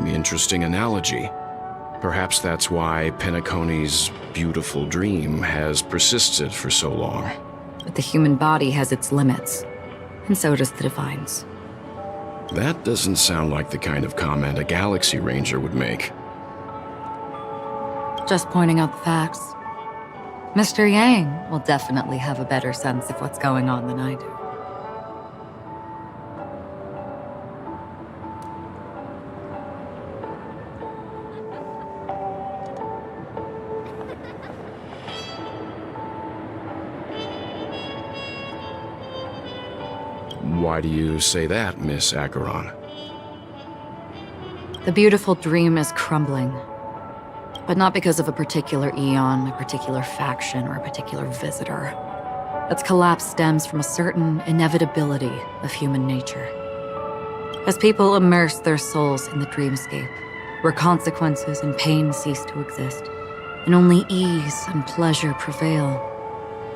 Interesting analogy. Perhaps that's why Penacony's beautiful dream has persisted for so long. But the human body has its limits, and so does the Divine's. That doesn't sound like the kind of comment a Galaxy Ranger would make. Just pointing out the facts. Mr. Yang will definitely have a better sense of what's going on than I do. Why do you say that, Miss Acheron? The beautiful dream is crumbling. But not because of a particular eon, a particular faction, or a particular visitor. Its collapse stems from a certain inevitability of human nature. As people immerse their souls in the dreamscape, where consequences and pain cease to exist, and only ease and pleasure prevail,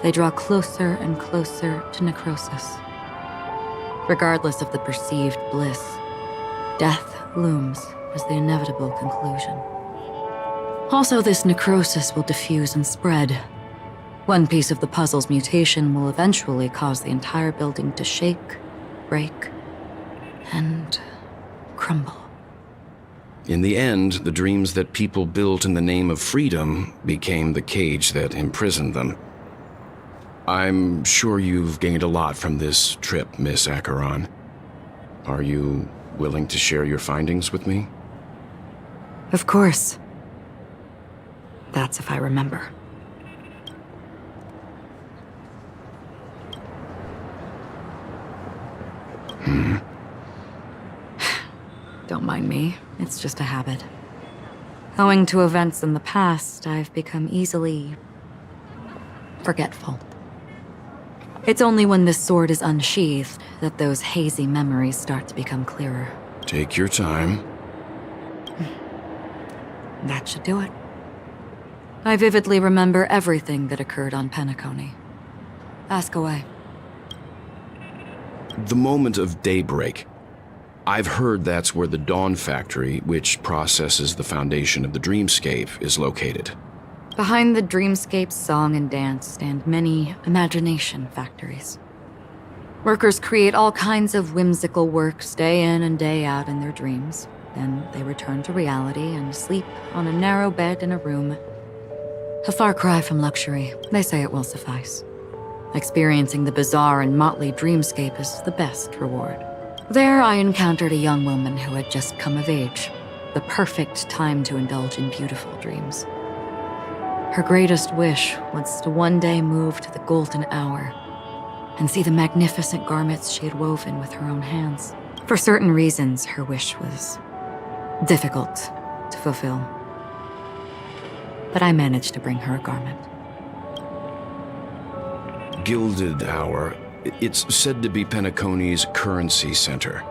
they draw closer and closer to necrosis. Regardless of the perceived bliss, death looms as the inevitable conclusion. Also, this necrosis will diffuse and spread. One piece of the puzzle's mutation will eventually cause the entire building to shake, break, and crumble. In the end, the dreams that people built in the name of freedom became the cage that imprisoned them. I'm sure you've gained a lot from this trip, Miss Acheron. Are you willing to share your findings with me? Of course. That's if I remember. Don't mind me. It's just a habit. Owing to events in the past, I've become easily forgetful. It's only when this sword is unsheathed that those hazy memories start to become clearer. Take your time. That should do it. I vividly remember everything that occurred on Penacony. Ask away. The moment of daybreak. I've heard that's where the Dawn Factory, which processes the foundation of the dreamscape, is located. Behind the dreamscape's song and dance stand many imagination factories. Workers create all kinds of whimsical works day in and day out in their dreams. Then they return to reality and sleep on a narrow bed in a room. A far cry from luxury, they say it will suffice. Experiencing the bizarre and motley dreamscape is the best reward. There I encountered a young woman who had just come of age, the perfect time to indulge in beautiful dreams. Her greatest wish was to one day move to the golden hour and see the magnificent garments she had woven with her own hands. For certain reasons, her wish was difficult to fulfill. But I managed to bring her a garment. Gilded Hour. It's said to be Penacony's currency center.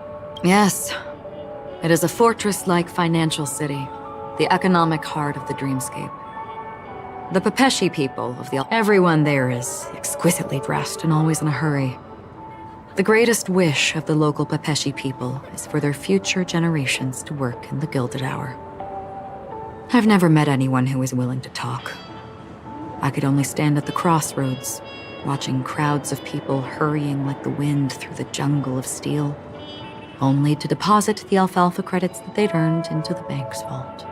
Yes. It is a fortress-like financial city, the economic heart of the dreamscape. The Pepeshi people of everyone there is exquisitely dressed and always in a hurry. The greatest wish of the local Pepeshi people is for their future generations to work in the Gilded Hour. I've never met anyone who is willing to talk. I could only stand at the crossroads, watching crowds of people hurrying like the wind through the jungle of steel, only to deposit the alfalfa credits that they'd earned into the bank's vault.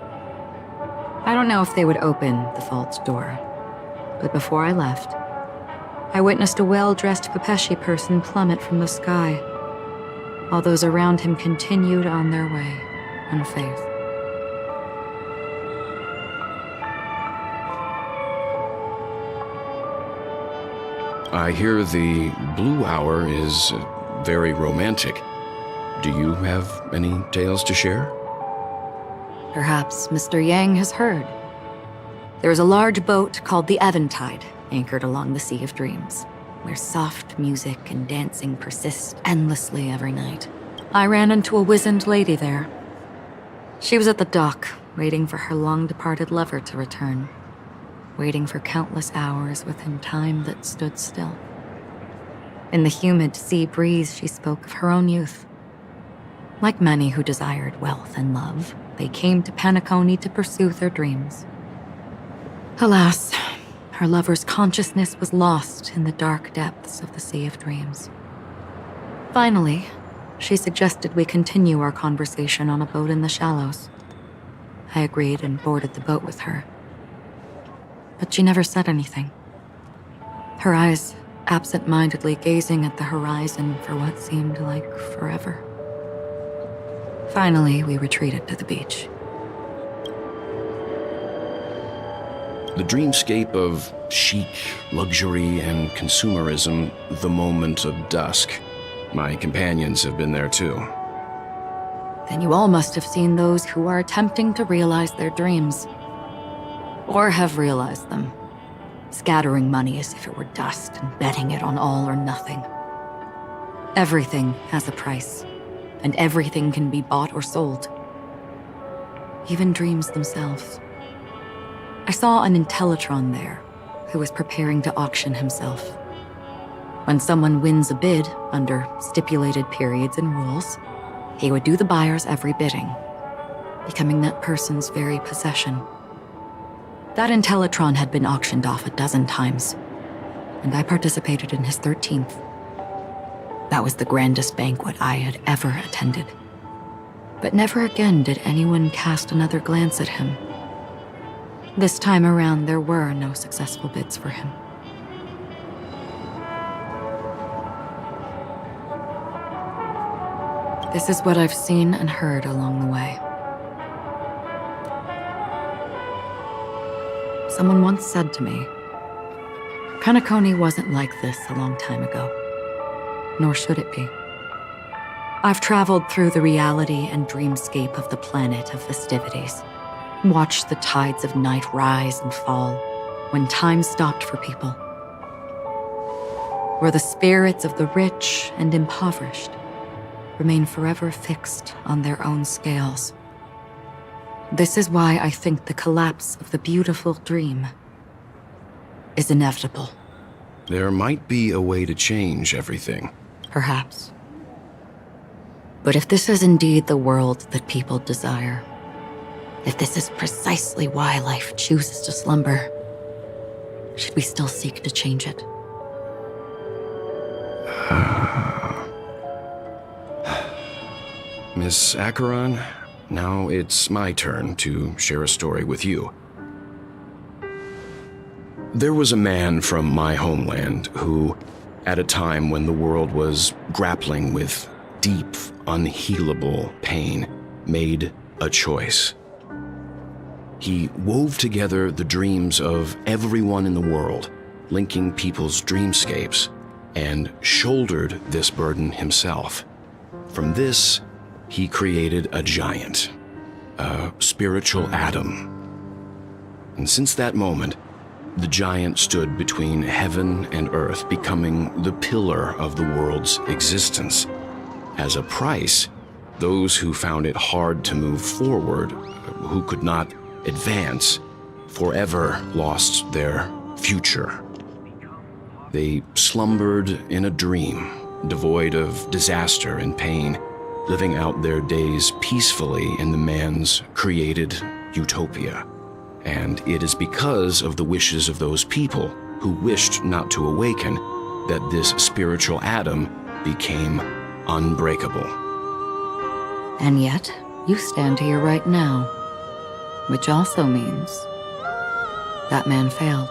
I don't know if they would open the vault's door, but before I left, I witnessed a well-dressed Pepeshi person plummet from the sky, while those around him continued on their way, unfazed. I hear the Blue Hour is very romantic. Do you have any tales to share? Perhaps Mr. Yang has heard. There is a large boat called the Eventide, anchored along the Sea of Dreams, where soft music and dancing persist endlessly every night. I ran into a wizened lady there. She was at the dock, waiting for her long-departed lover to return, waiting for countless hours within time that stood still. In the humid sea breeze, she spoke of her own youth. Like many who desired wealth and love, they came to Penacony to pursue their dreams. Alas, her lover's consciousness was lost in the dark depths of the Sea of Dreams. Finally, she suggested we continue our conversation on a boat in the shallows. I agreed and boarded the boat with her. But she never said anything. Her eyes absent-mindedly gazing at the horizon for what seemed like forever. Finally, we retreated to the beach. The dreamscape of chic, luxury, and consumerism, the moment of dusk. My companions have been there too. Then you all must have seen those who are attempting to realize their dreams. Or have realized them, scattering money as if it were dust and betting it on all or nothing. Everything has a price, and everything can be bought or sold. Even dreams themselves. I saw an Intellitron there, who was preparing to auction himself. When someone wins a bid under stipulated periods and rules, he would do the buyer's every bidding, becoming that person's very possession. That Intellitron had been auctioned off 12 times, and I participated in his 13th. That was the grandest banquet I had ever attended. But never again did anyone cast another glance at him. This time around, there were no successful bids for him. This is what I've seen and heard along the way. Someone once said to me, Penacony wasn't like this a long time ago, nor should it be. I've traveled through the reality and dreamscape of the planet of festivities, watched the tides of night rise and fall when time stopped for people, where the spirits of the rich and impoverished remain forever fixed on their own scales. This is why I think the collapse of the beautiful dream is inevitable. There might be a way to change everything. Perhaps. But if this is indeed the world that people desire, if this is precisely why life chooses to slumber, should we still seek to change it? Miss Acheron, now it's my turn to share a story with you. There was a man from my homeland who, at a time when the world was grappling with deep, unhealable pain, made a choice. He wove together the dreams of everyone in the world, linking people's dreamscapes, and shouldered this burden himself. From this, he created a giant, a spiritual atom. And since that moment, the giant stood between heaven and earth, becoming the pillar of the world's existence. As a price, those who found it hard to move forward, who could not advance, forever lost their future. They slumbered in a dream, devoid of disaster and pain, living out their days peacefully in the man's created utopia. And it is because of the wishes of those people who wished not to awaken that this spiritual atom became unbreakable. And yet, you stand here right now, which also means that man failed.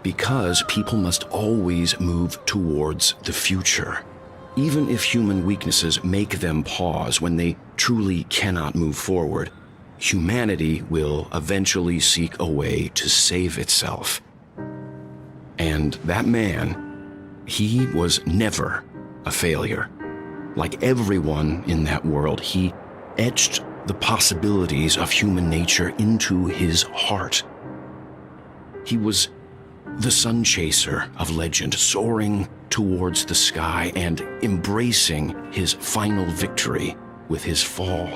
Because people must always move towards the future. Even if human weaknesses make them pause when they truly cannot move forward, humanity will eventually seek a way to save itself. And that man, he was never a failure. Like everyone in that world, he etched the possibilities of human nature into his heart. He was the sun chaser of legend, soaring towards the sky and embracing his final victory with his fall.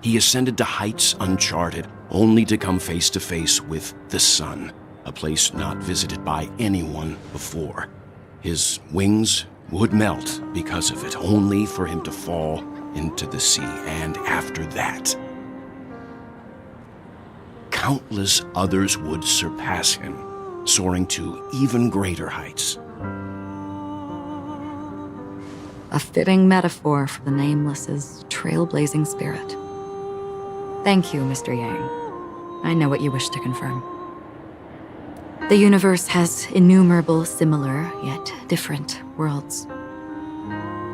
He ascended to heights uncharted, only to come face to face with the sun, a place not visited by anyone before. His wings would melt because of it, only for him to fall into the sea, and after that, countless others would surpass him, soaring to even greater heights. A fitting metaphor for the Nameless's trailblazing spirit. Thank you, Mr. Yang. I know what you wish to confirm. The universe has innumerable similar, yet different worlds.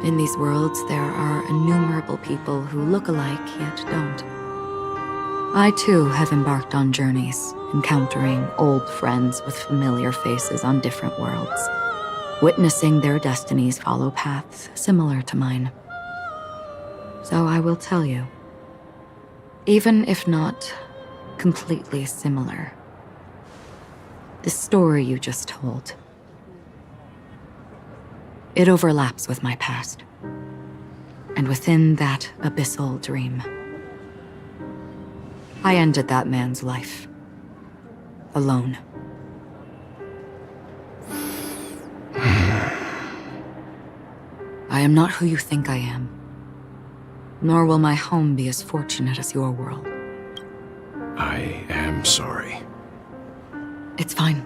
In these worlds, there are innumerable people who look alike, yet don't. I too have embarked on journeys, encountering old friends with familiar faces on different worlds, witnessing their destinies follow paths similar to mine. So I will tell you, even if not completely similar, the story you just told, it overlaps with my past, and within that abyssal dream, I ended that man's life, alone. I am not who you think I am, nor will my home be as fortunate as your world. I am sorry. It's fine.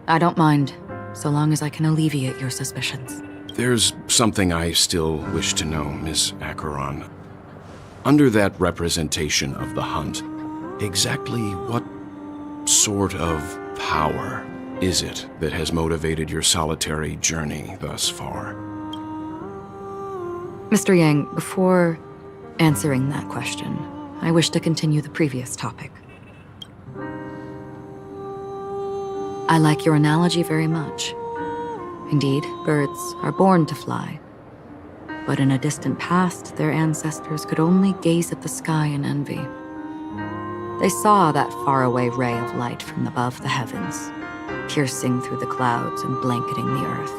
I don't mind, so long as I can alleviate your suspicions. There's something I still wish to know, Miss Acheron. Under that representation of the hunt, exactly what sort of power is it that has motivated your solitary journey thus far? Mr. Yang, before answering that question, I wish to continue the previous topic. I like your analogy very much. Indeed, birds are born to fly. But in a distant past, their ancestors could only gaze at the sky in envy. They saw that faraway ray of light from above the heavens, piercing through the clouds and blanketing the earth.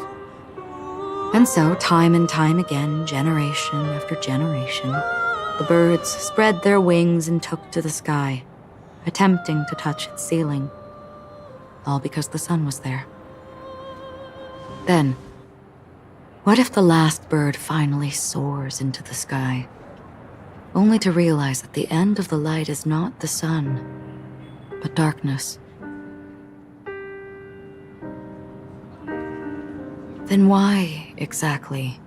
And so, time and time again, generation after generation, the birds spread their wings and took to the sky, attempting to touch its ceiling, all because the sun was there. Then, what if the last bird finally soars into the sky, only to realize that the end of the light is not the sun, but darkness? Then why, exactly,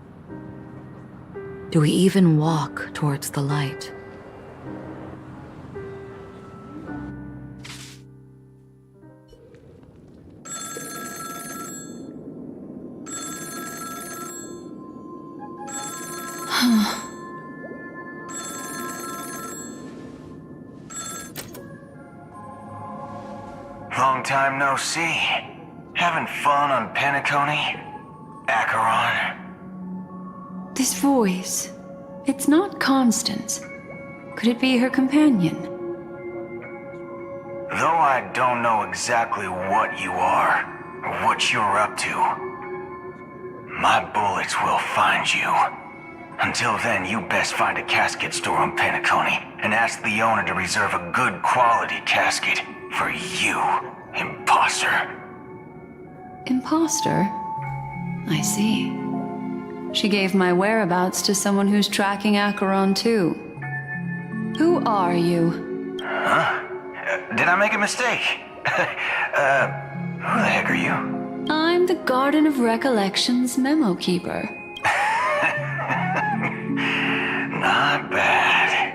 do we even walk towards the light? Long time no see. Having fun on Penacony? Acheron? This voice, it's not Constance. Could it be her companion? Though I don't know exactly what you are, or what you're up to, my bullets will find you. Until then, you best find a casket store on Penacony and ask the owner to reserve a good quality casket for you, imposter. Imposter? I see. She gave my whereabouts to someone who's tracking Acheron too. Who are you? Huh? Did I make a mistake? Who the heck are you? I'm the Garden of Recollection's memo keeper. Not bad.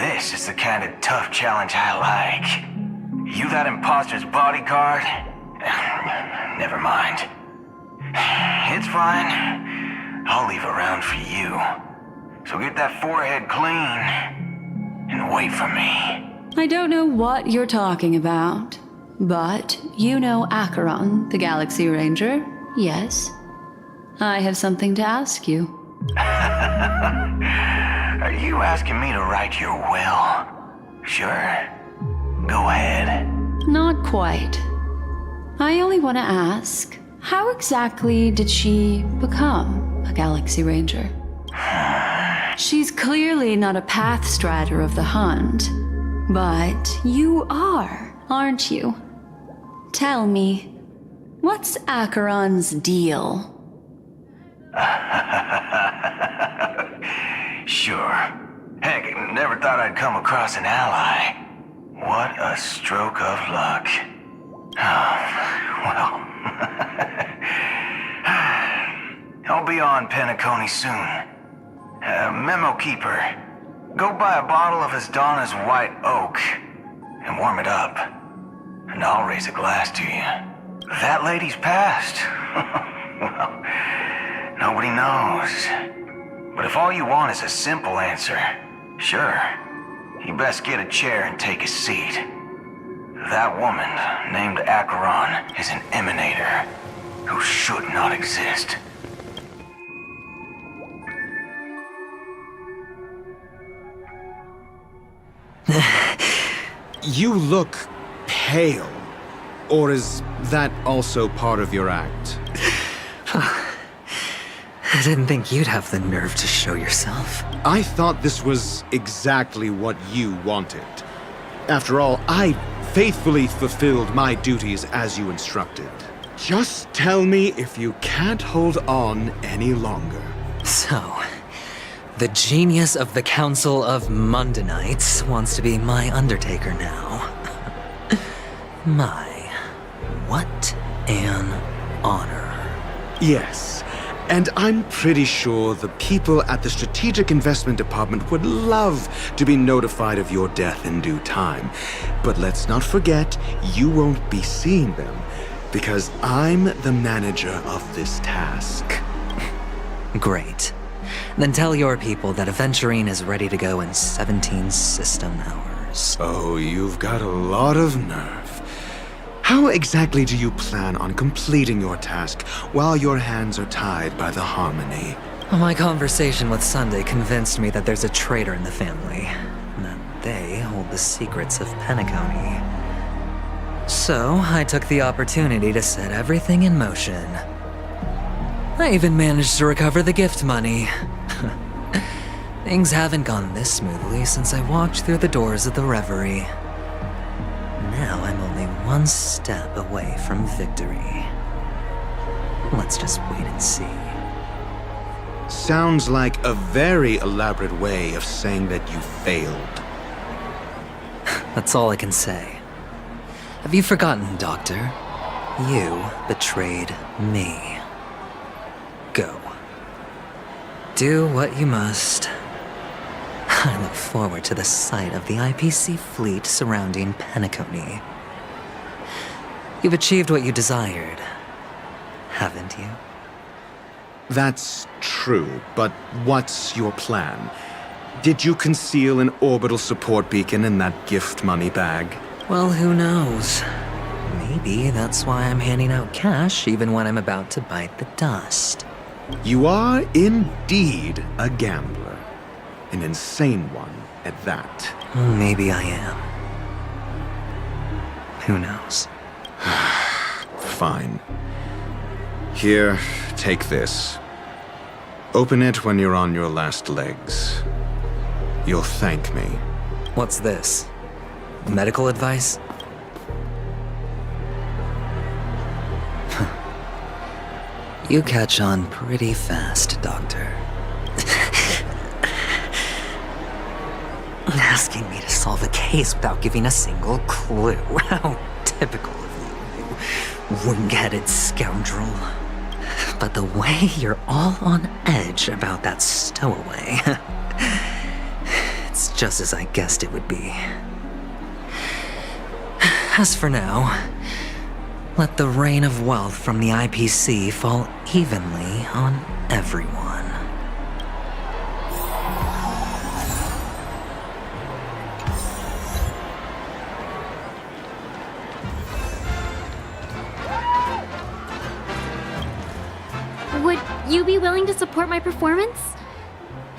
This is the kind of tough challenge I like. You that imposter's bodyguard? Never mind. It's fine. I'll leave a round for you. So get that forehead clean and wait for me. I don't know what you're talking about, but you know Acheron, the Galaxy Ranger, yes? I have something to ask you. Are you asking me to write your will? Sure. Go ahead. Not quite. I only want to ask, how exactly did she become a Galaxy Ranger? She's clearly not a path strider of the hunt, but you are, aren't you? Tell me, what's Acheron's deal? Sure. Heck, never thought I'd come across an ally. What a stroke of luck. Oh, well. I'll be on Penacony soon. Memo keeper. Go buy a bottle of Donna's White Oak and warm it up. And I'll raise a glass to you. That lady's passed. Well, nobody knows. But if all you want is a simple answer, sure, you best get a chair and take a seat. That woman, named Acheron, is an emanator who should not exist. You look pale. Or is that also part of your act? I didn't think you'd have the nerve to show yourself. I thought this was exactly what you wanted. After all, I faithfully fulfilled my duties as you instructed. Just tell me if you can't hold on any longer. So, the genius of the Council of Mundanites wants to be my Undertaker now. What an honor. Yes, and I'm pretty sure the people at the Strategic Investment Department would love to be notified of your death in due time. But let's not forget, you won't be seeing them, because I'm the manager of this task. Great. Then tell your people that Aventurine is ready to go in 17 system hours. Oh, you've got a lot of nerve. How exactly do you plan on completing your task while your hands are tied by the Harmony? My conversation with Sunday convinced me that there's a traitor in the family, and that they hold the secrets of Penacony. So, I took the opportunity to set everything in motion. I even managed to recover the gift money. Things haven't gone this smoothly since I walked through the doors of the Reverie. Now I'm only one step away from victory. Let's just wait and see. Sounds like a very elaborate way of saying that you failed. That's all I can say. Have you forgotten, Doctor? You betrayed me. Go. Do what you must. I look forward to the sight of the IPC fleet surrounding Penacony. You've achieved what you desired, haven't you? That's true, but what's your plan? Did you conceal an orbital support beacon in that gift money bag? Well, who knows? Maybe that's why I'm handing out cash even when I'm about to bite the dust. You are indeed a gambler. An insane one at that. Maybe I am. Who knows? Fine. Here, take this. Open it when you're on your last legs. You'll thank me. What's this? Medical advice? You catch on pretty fast, Doctor. Asking me to solve a case without giving a single clue. How typical of you, you wing-headed scoundrel. But the way you're all on edge about that stowaway, it's just as I guessed it would be. As for now, let the rain of wealth from the IPC fall evenly on everyone. Would you be willing to support my performance?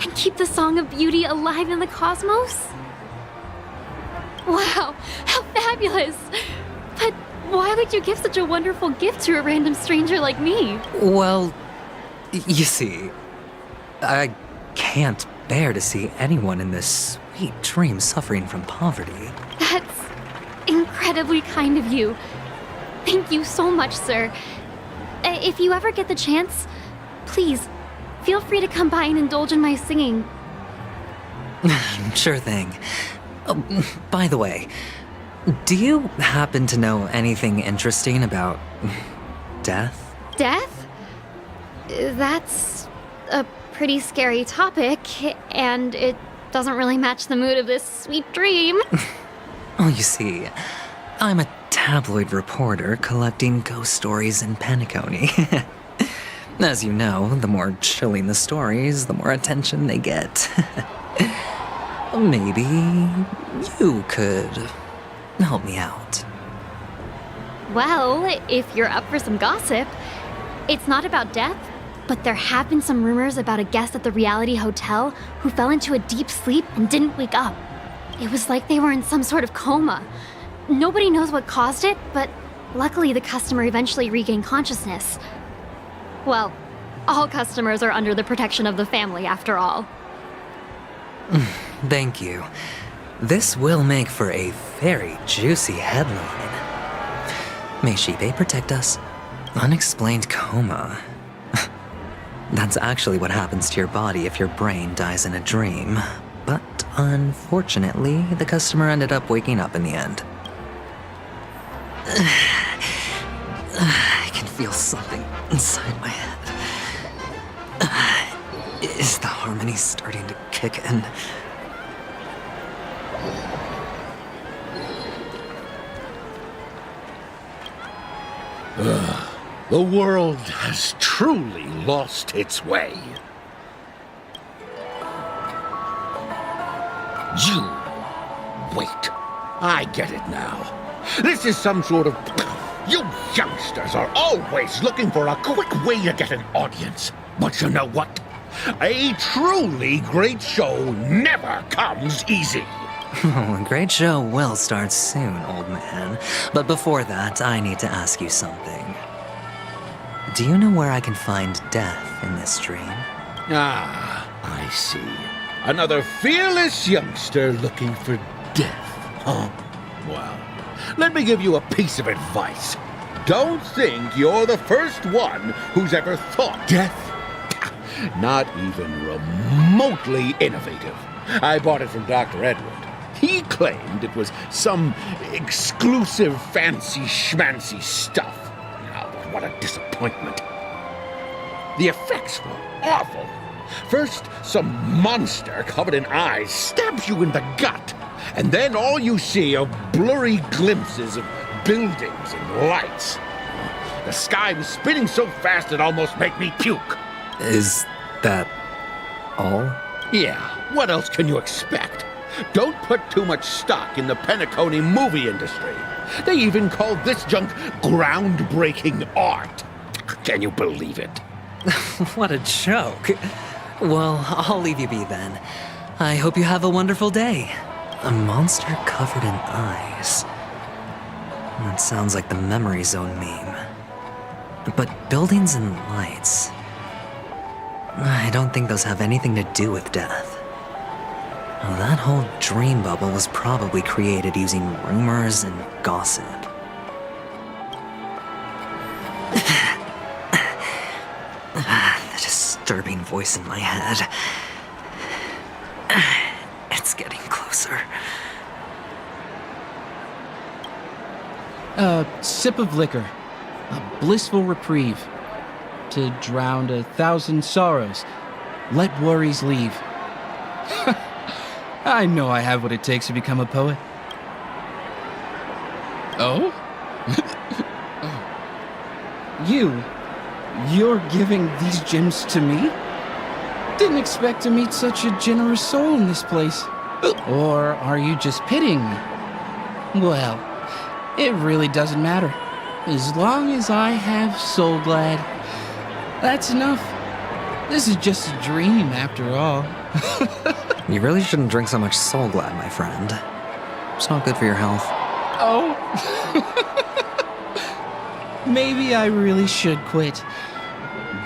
And keep the Song of Beauty alive in the cosmos? Wow, how fabulous! But why would you give such a wonderful gift to a random stranger like me? Well, you see, I can't bear to see anyone in this sweet dream suffering from poverty. That's incredibly kind of you. Thank you so much, sir. If you ever get the chance, please, feel free to come by and indulge in my singing. Sure thing. Oh, by the way, do you happen to know anything interesting about death? Death? That's a pretty scary topic, and it doesn't really match the mood of this sweet dream. Oh, you see, I'm a tabloid reporter collecting ghost stories in Penacony. As you know, the more chilling the stories, the more attention they get. Maybe you could help me out. Well, if you're up for some gossip, it's not about death, but there have been some rumors about a guest at the reality hotel who fell into a deep sleep and didn't wake up. It was like they were in some sort of coma. Nobody knows what caused it, but luckily the customer eventually regained consciousness. Well, all customers are under the protection of the family, after all. Thank you. This will make for a very juicy headline. May Shibe protect us. Unexplained coma. That's actually what happens to your body if your brain dies in a dream. But unfortunately, the customer ended up waking up in the end. I can feel something inside my head. Is the harmony starting to kick in? The world has truly lost its way. You wait. I get it now. This is some sort of... You youngsters are always looking for a quick way to get an audience. But you know what? A truly great show never comes easy. Oh, a great show will start soon, old man. But before that, I need to ask you something. Do you know where I can find death in this dream? Ah, I see. Another fearless youngster looking for death, huh? Well, let me give you a piece of advice. Don't think you're the first one who's ever thought death. Not even remotely innovative. I bought it from Dr. Edward. He claimed it was some exclusive fancy schmancy stuff. Oh, but what a disappointment. The effects were awful. First, some monster covered in eyes stabs you in the gut, and then all you see are blurry glimpses of buildings and lights. The sky was spinning so fast it almost made me puke. Is that all? Yeah, what else can you expect? Don't put too much stock in the Penacony movie industry. They even call this junk groundbreaking art. Can you believe it? What a joke. Well, I'll leave you be then. I hope you have a wonderful day. A monster covered in eyes. That sounds like the Memory Zone meme. But buildings and lights... I don't think those have anything to do with death. Well, that whole dream bubble was probably created using rumors and gossip. The disturbing voice in my head. It's getting closer. A sip of liquor. A blissful reprieve. To drown 1,000 sorrows. Let worries leave. I know I have what it takes to become a poet. Oh? You're giving these gems to me? Didn't expect to meet such a generous soul in this place. Or are you just pitying me? Well, it really doesn't matter. As long as I have Soul Glad, that's enough. This is just a dream after all. You really shouldn't drink so much Soul Glad, my friend. It's not good for your health. Oh. Maybe I really should quit.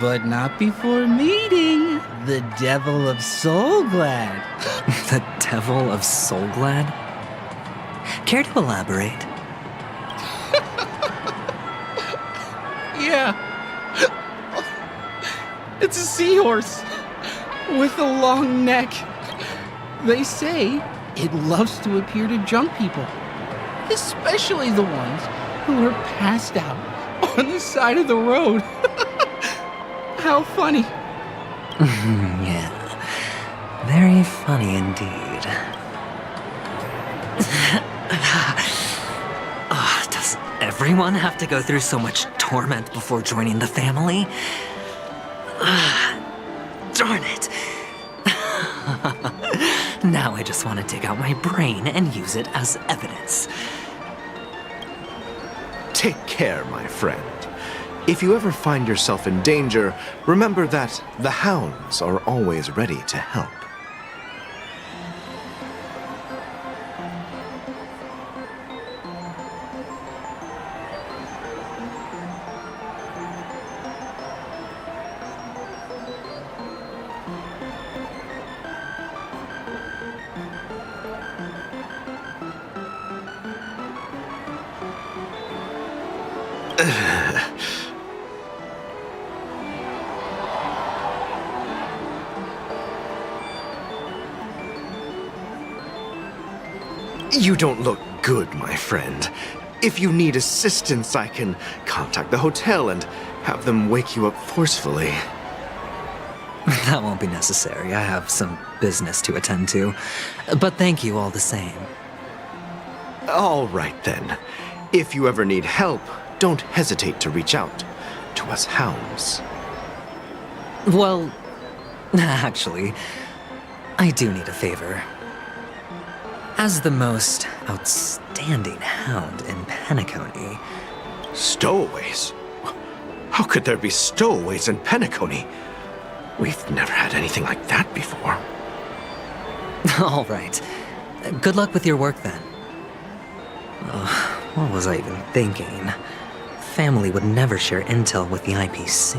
But not before meeting the Devil of Soul Glad. The Devil of Soul Glad? Care to elaborate? Yeah. It's a seahorse with a long neck They say it loves to appear to drunk people, especially the ones who are passed out on the side of the road. How funny. Yeah, very funny indeed. Does everyone have to go through so much torment before joining the family? Darn it. Now I just want to dig out my brain and use it as evidence. Take care, my friend. If you ever find yourself in danger, remember that the hounds are always ready to help. You don't look good, my friend. If you need assistance, I can contact the hotel and have them wake you up forcefully. That won't be necessary. I have some business to attend to. But thank you all the same. All right, then. If you ever need help, don't hesitate to reach out to us hounds. Well, actually, I do need a favor. As the most outstanding hound in Penacony. Stowaways? How could there be stowaways in Penacony? We've never had anything like that before. All right. Good luck with your work then. What was I even thinking? Family would never share intel with the IPC.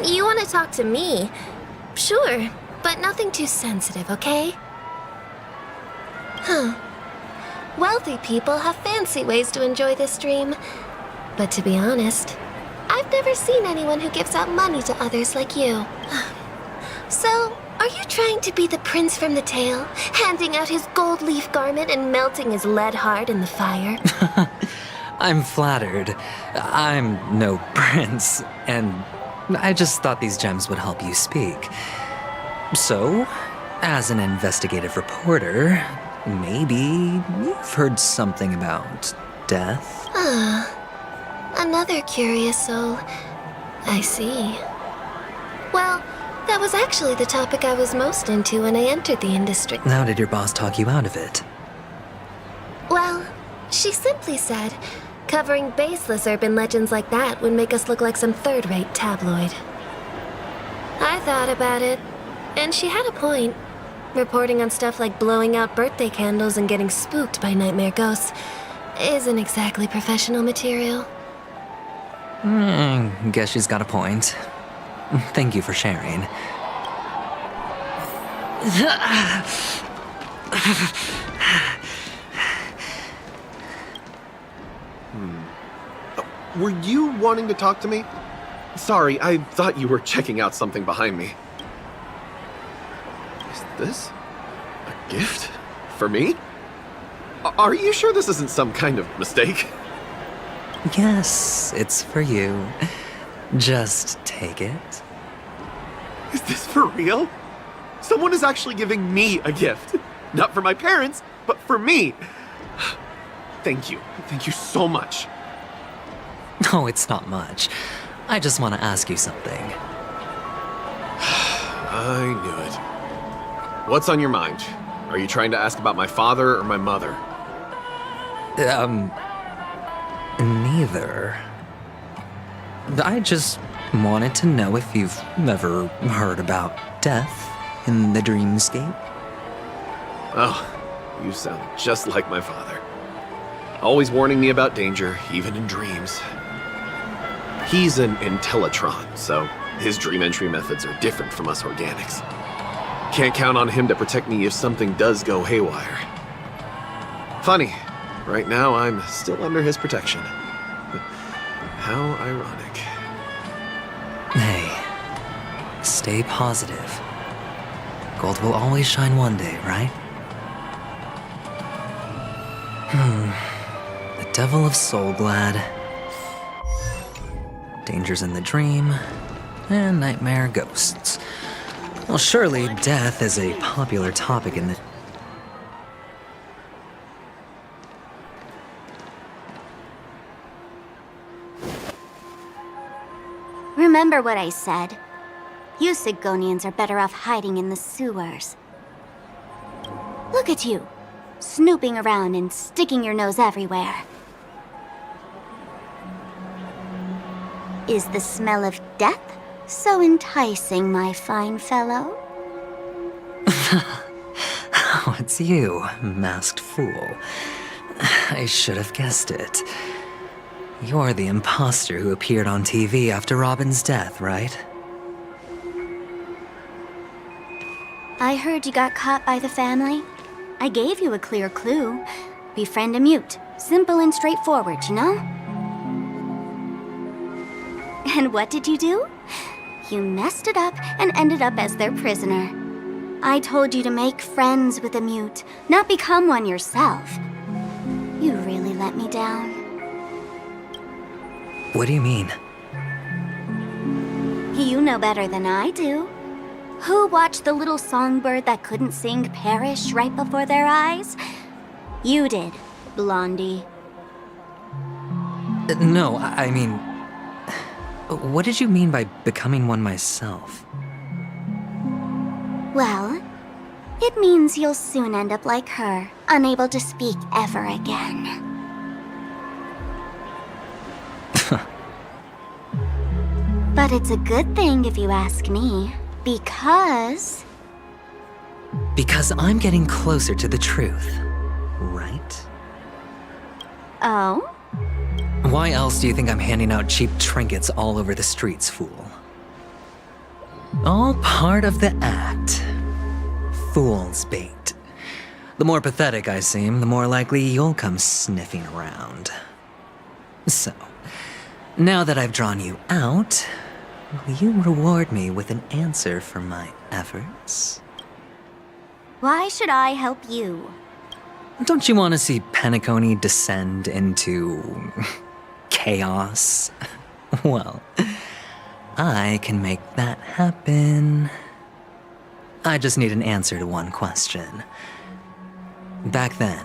You want to talk to me? Sure, but nothing too sensitive, okay? Huh. Wealthy people have fancy ways to enjoy this dream. But to be honest, I've never seen anyone who gives out money to others like you. So, are you trying to be the prince from the tale, handing out his gold leaf garment and melting his lead heart in the fire? I'm flattered. I'm no prince, and I just thought these gems would help you speak. So, as an investigative reporter, maybe you've heard something about death? Another curious soul. I see. Well, that was actually the topic I was most into when I entered the industry. How did your boss talk you out of it? Well, she simply said, covering baseless urban legends like that would make us look like some third-rate tabloid. I thought about it, and she had a point. Reporting on stuff like blowing out birthday candles and getting spooked by nightmare ghosts isn't exactly professional material. Guess she's got a point. Thank you for sharing. Were you wanting to talk to me? Sorry, I thought you were checking out something behind me. Is this a gift for me? Are you sure this isn't some kind of mistake? Yes, it's for you. Just take it. Is this for real? Someone is actually giving me a gift. Not for my parents, but for me. Thank you. Thank you so much. No, it's not much. I just want to ask you something. I knew it. What's on your mind? Are you trying to ask about my father or my mother? Neither. I just wanted to know if you've ever heard about death in the dreamscape. Oh, you sound just like my father. Always warning me about danger, even in dreams. He's an Intellitron, so his dream entry methods are different from us organics. Can't count on him to protect me if something does go haywire. Funny, right now I'm still under his protection. How ironic. Hey, stay positive. Gold will always shine one day, right? The Devil of Soulglad, Dangers in the Dream, and Nightmare Ghosts. Well, surely death is a popular topic in the... Remember what I said. You Sigonians are better off hiding in the sewers. Look at you, snooping around and sticking your nose everywhere. Is the smell of death so enticing, my fine fellow? Oh, it's you, masked fool. I should have guessed it. You're the imposter who appeared on TV after Robin's death, right? I heard you got caught by the family. I gave you a clear clue. Befriend a mute. Simple and straightforward, you know? And what did you do? You messed it up and ended up as their prisoner. I told you to make friends with a mute, not become one yourself. You really let me down. What do you mean? You know better than I do. Who watched the little songbird that couldn't sing perish right before their eyes? You did, Blondie. No, I mean... What did you mean by becoming one myself? Well, it means you'll soon end up like her, unable to speak ever again. But it's a good thing if you ask me, because... Because I'm getting closer to the truth, right? Oh? Why else do you think I'm handing out cheap trinkets all over the streets, fool? All part of the act. Fool's bait. The more pathetic I seem, the more likely you'll come sniffing around. So, now that I've drawn you out, will you reward me with an answer for my efforts? Why should I help you? Don't you want to see Penacony descend into... chaos? Well, I can make that happen. I just need an answer to one question. Back then,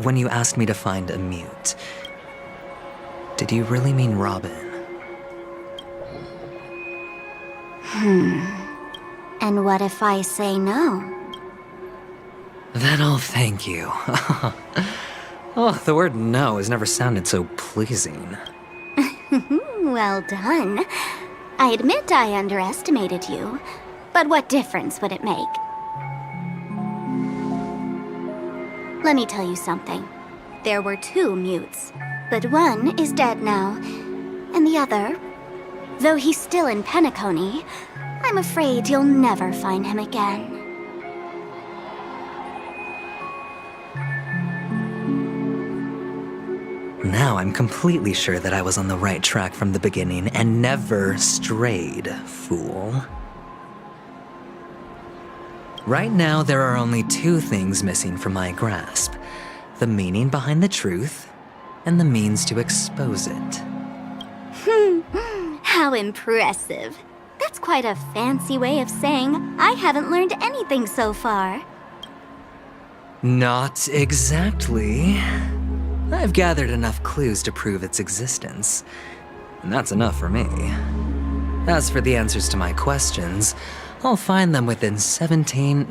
when you asked me to find a mute, did you really mean Robin? And what if I say no? Then I'll thank you. Oh, the word no has never sounded so pleasing. Well done. I admit I underestimated you, but what difference would it make? Let me tell you something. There were 2 mutes, but one is dead now, and the other, though he's still in Penacony, I'm afraid you'll never find him again. Now I'm completely sure that I was on the right track from the beginning and never strayed, fool. Right now, there are only 2 things missing from my grasp. The meaning behind the truth, and the means to expose it. How impressive. That's quite a fancy way of saying I haven't learned anything so far. Not exactly. I've gathered enough clues to prove its existence, and that's enough for me. As for the answers to my questions, I'll find them within 16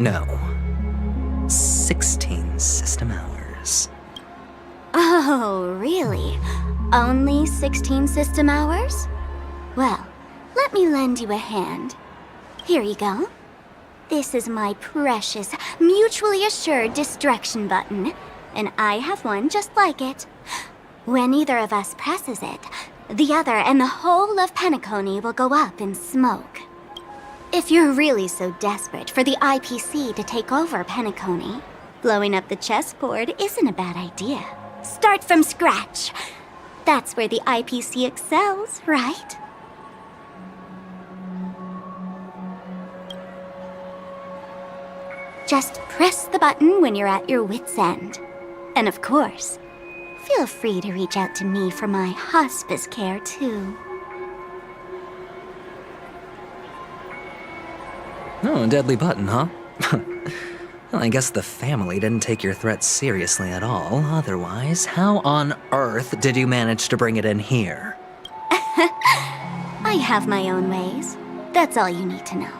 system hours. Oh, really? Only 16 system hours? Well, let me lend you a hand. Here you go. This is my precious, mutually assured distraction button, and I have one just like it. When either of us presses it, the other and the whole of Penacony will go up in smoke. If you're really so desperate for the IPC to take over Penacony, blowing up the chessboard isn't a bad idea. Start from scratch. That's where the IPC excels, right? Just press the button when you're at your wit's end. And of course, feel free to reach out to me for my hospice care, too. Oh, a deadly button, huh? Well, I guess the family didn't take your threat seriously at all. Otherwise, how on earth did you manage to bring it in here? I have my own ways. That's all you need to know.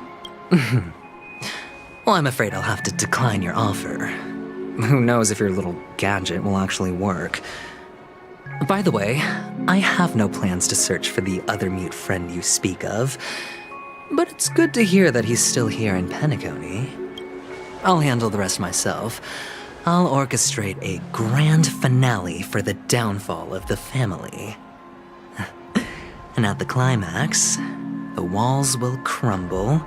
Well, I'm afraid I'll have to decline your offer. Who knows if your little gadget will actually work. By the way, I have no plans to search for the other mute friend you speak of, but it's good to hear that he's still here in Penacony. I'll handle the rest myself. I'll orchestrate a grand finale for the downfall of the family. And at the climax, the walls will crumble,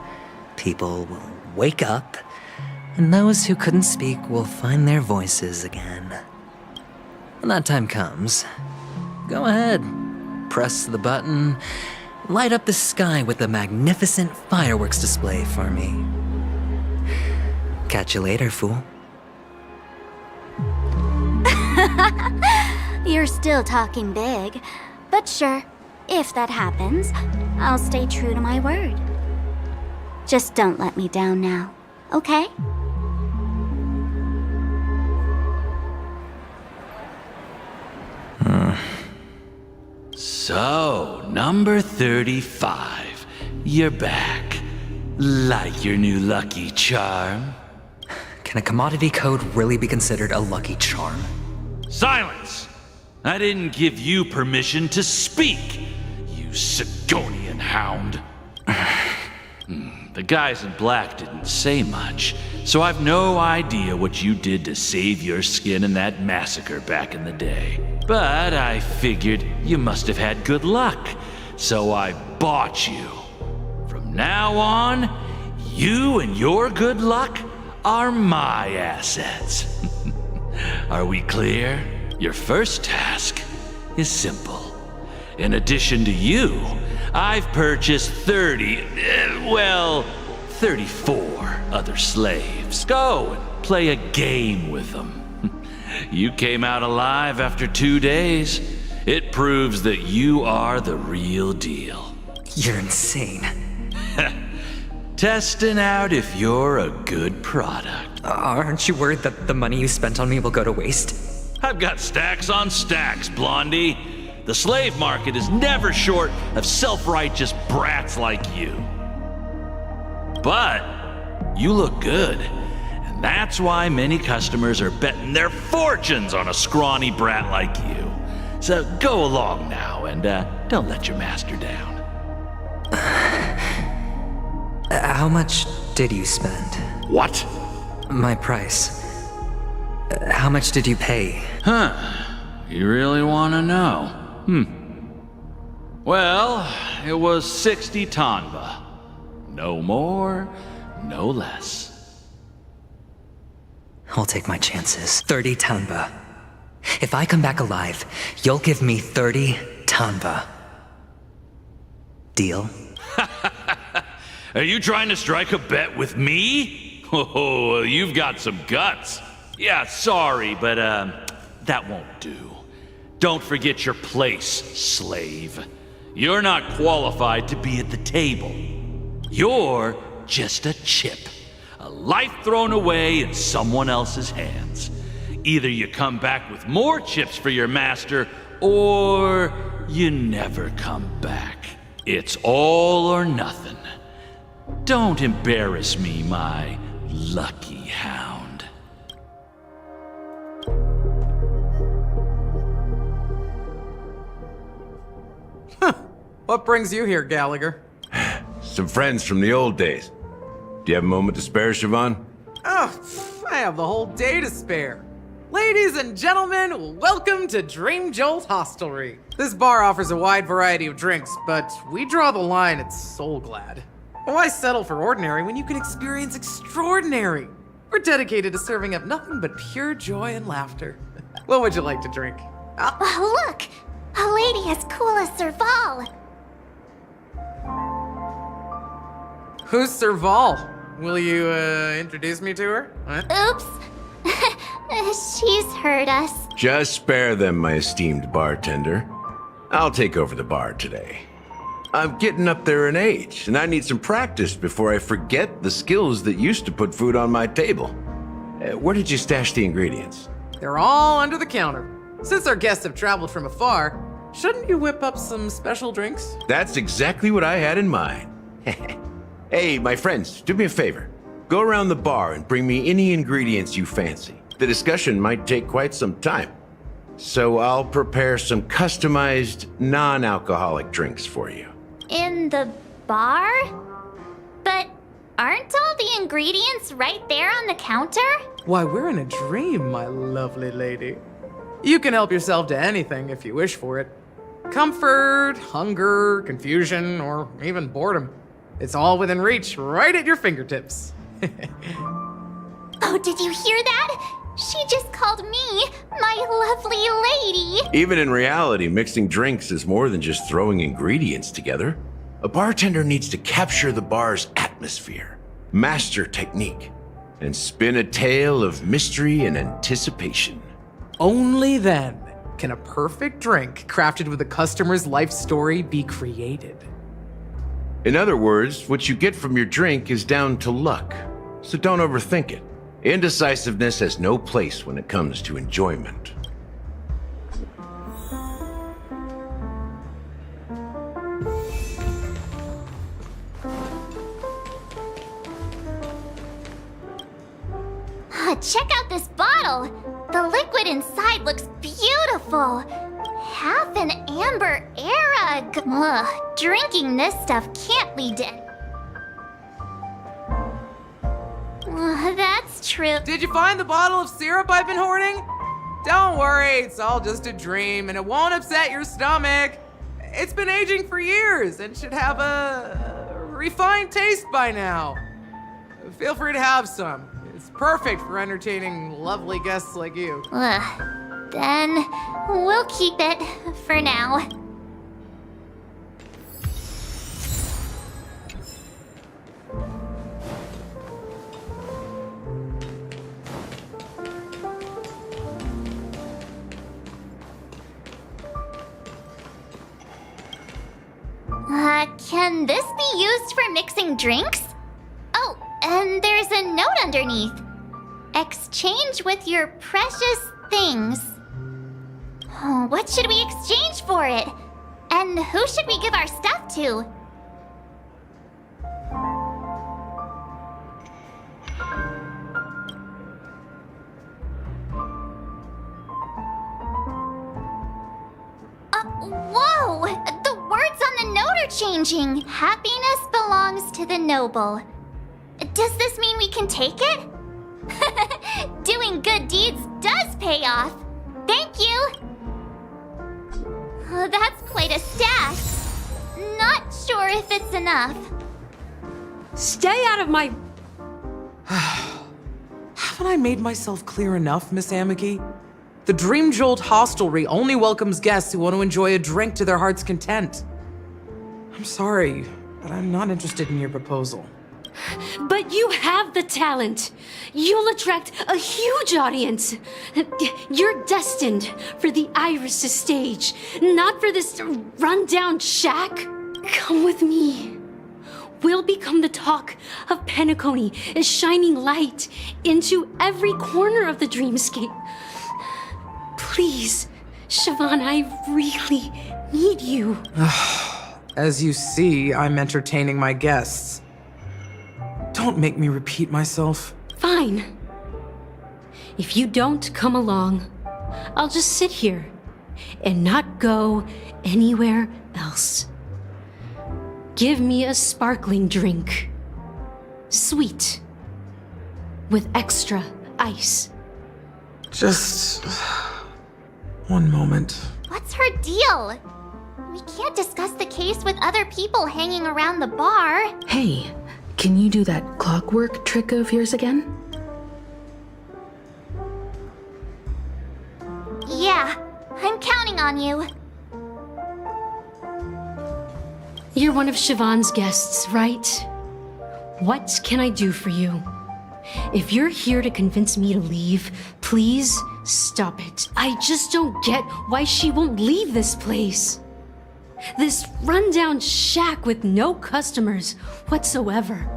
people will wake up, and those who couldn't speak will find their voices again. When that time comes, go ahead, press the button, light up the sky with a magnificent fireworks display for me. Catch you later, fool. You're still talking big, but sure, if that happens, I'll stay true to my word. Just don't let me down now, okay? So, number 35. You're back. Like your new lucky charm? Can a commodity code really be considered a lucky charm? Silence! I didn't give you permission to speak, you Sigonian hound. The guys in black didn't say much, so I've no idea what you did to save your skin in that massacre back in the day. But I figured you must have had good luck, so I bought you. From now on, you and your good luck are my assets. Are we clear? Your first task is simple. In addition to you, I've purchased 34 other slaves. Go and play a game with them. You came out alive after 2 days. It proves that you are the real deal. You're insane. Testing out if you're a good product. Aren't you worried that the money you spent on me will go to waste? I've got stacks on stacks, Blondie. The slave market is never short of self-righteous brats like you. But you look good, and that's why many customers are betting their fortunes on a scrawny brat like you. So go along now, and don't let your master down. How much did you spend? What? My price. How much did you pay? Huh. You really want to know? Well, it was 60 tanba. No more, no less. I'll take my chances. 30 tanba. If I come back alive, you'll give me 30 tanba. Deal? Are you trying to strike a bet with me? Oh, you've got some guts. Yeah, sorry, but that won't do. Don't forget your place, slave. You're not qualified to be at the table. You're just a chip. A life thrown away in someone else's hands. Either you come back with more chips for your master, or you never come back. It's all or nothing. Don't embarrass me, my lucky hound. What brings you here, Gallagher? Some friends from the old days. Do you have a moment to spare, Siobhan? Oh, I have the whole day to spare. Ladies and gentlemen, welcome to Dream Jolt Hostelry. This bar offers a wide variety of drinks, but we draw the line at Soul Glad. Why settle for ordinary when you can experience extraordinary? We're dedicated to serving up nothing but pure joy and laughter. What would you like to drink? Oh, look! A lady as cool as Serval! Who's Serval? Will you, introduce me to her? What? Oops! She's heard us. Just spare them, my esteemed bartender. I'll take over the bar today. I'm getting up there in age, and I need some practice before I forget the skills that used to put food on my table. Where did you stash the ingredients? They're all under the counter. Since our guests have traveled from afar, shouldn't you whip up some special drinks? That's exactly what I had in mind. Hey, my friends, do me a favor. Go around the bar and bring me any ingredients you fancy. The discussion might take quite some time. So I'll prepare some customized, non-alcoholic drinks for you. In the bar? But aren't all the ingredients right there on the counter? Why, we're in a dream, my lovely lady. You can help yourself to anything if you wish for it. Comfort, hunger, confusion, or even boredom. It's all within reach, right at your fingertips. Oh, did you hear that? She just called me my lovely lady. Even in reality, mixing drinks is more than just throwing ingredients together. A bartender needs to capture the bar's atmosphere, master technique, and spin a tale of mystery and anticipation. Only then can a perfect drink crafted with a customer's life story be created. In other words, what you get from your drink is down to luck, so don't overthink it. Indecisiveness has no place when it comes to enjoyment. Check out this bottle. The liquid inside looks beautiful. Half an amber era. Ugh, drinking this stuff can't lead to... That's true. Did you find the bottle of syrup I've been hoarding? Don't worry, it's all just a dream and it won't upset your stomach. It's been aging for years and should have a refined taste by now. Feel free to have some. It's perfect for entertaining lovely guests like you. Then we'll keep it for now. Can this be used for mixing drinks? Oh, and there's a note underneath. Exchange with your precious things. Oh, what should we exchange for it? And who should we give our stuff to? Whoa! The words on the note are changing. Happiness belongs to the noble. Does this mean we can take it? Doing good deeds does pay off. Thank you. Oh, that's quite a stash. Not sure if it's enough. Stay out of my... Haven't I made myself clear enough, Miss Amiki? The Dream Jolt Hostelry only welcomes guests who want to enjoy a drink to their heart's content. I'm sorry, but I'm not interested in your proposal. But you have the talent. You'll attract a huge audience. You're destined for the Iris' stage, not for this rundown shack. Come with me. We'll become the talk of Penacony, a shining light into every corner of the dreamscape. Please, Siobhan, I really need you. As you see, I'm entertaining my guests. Don't make me repeat myself. Fine. If you don't come along, I'll just sit here and not go anywhere else. Give me a sparkling drink. Sweet. With extra ice. Just... one moment. What's her deal? We can't discuss the case with other people hanging around the bar. Hey, can you do that clockwork trick of yours again? Yeah, I'm counting on you. You're one of Siobhan's guests, right? What can I do for you? If you're here to convince me to leave, please stop it. I just don't get why she won't leave this place. This rundown shack with no customers whatsoever.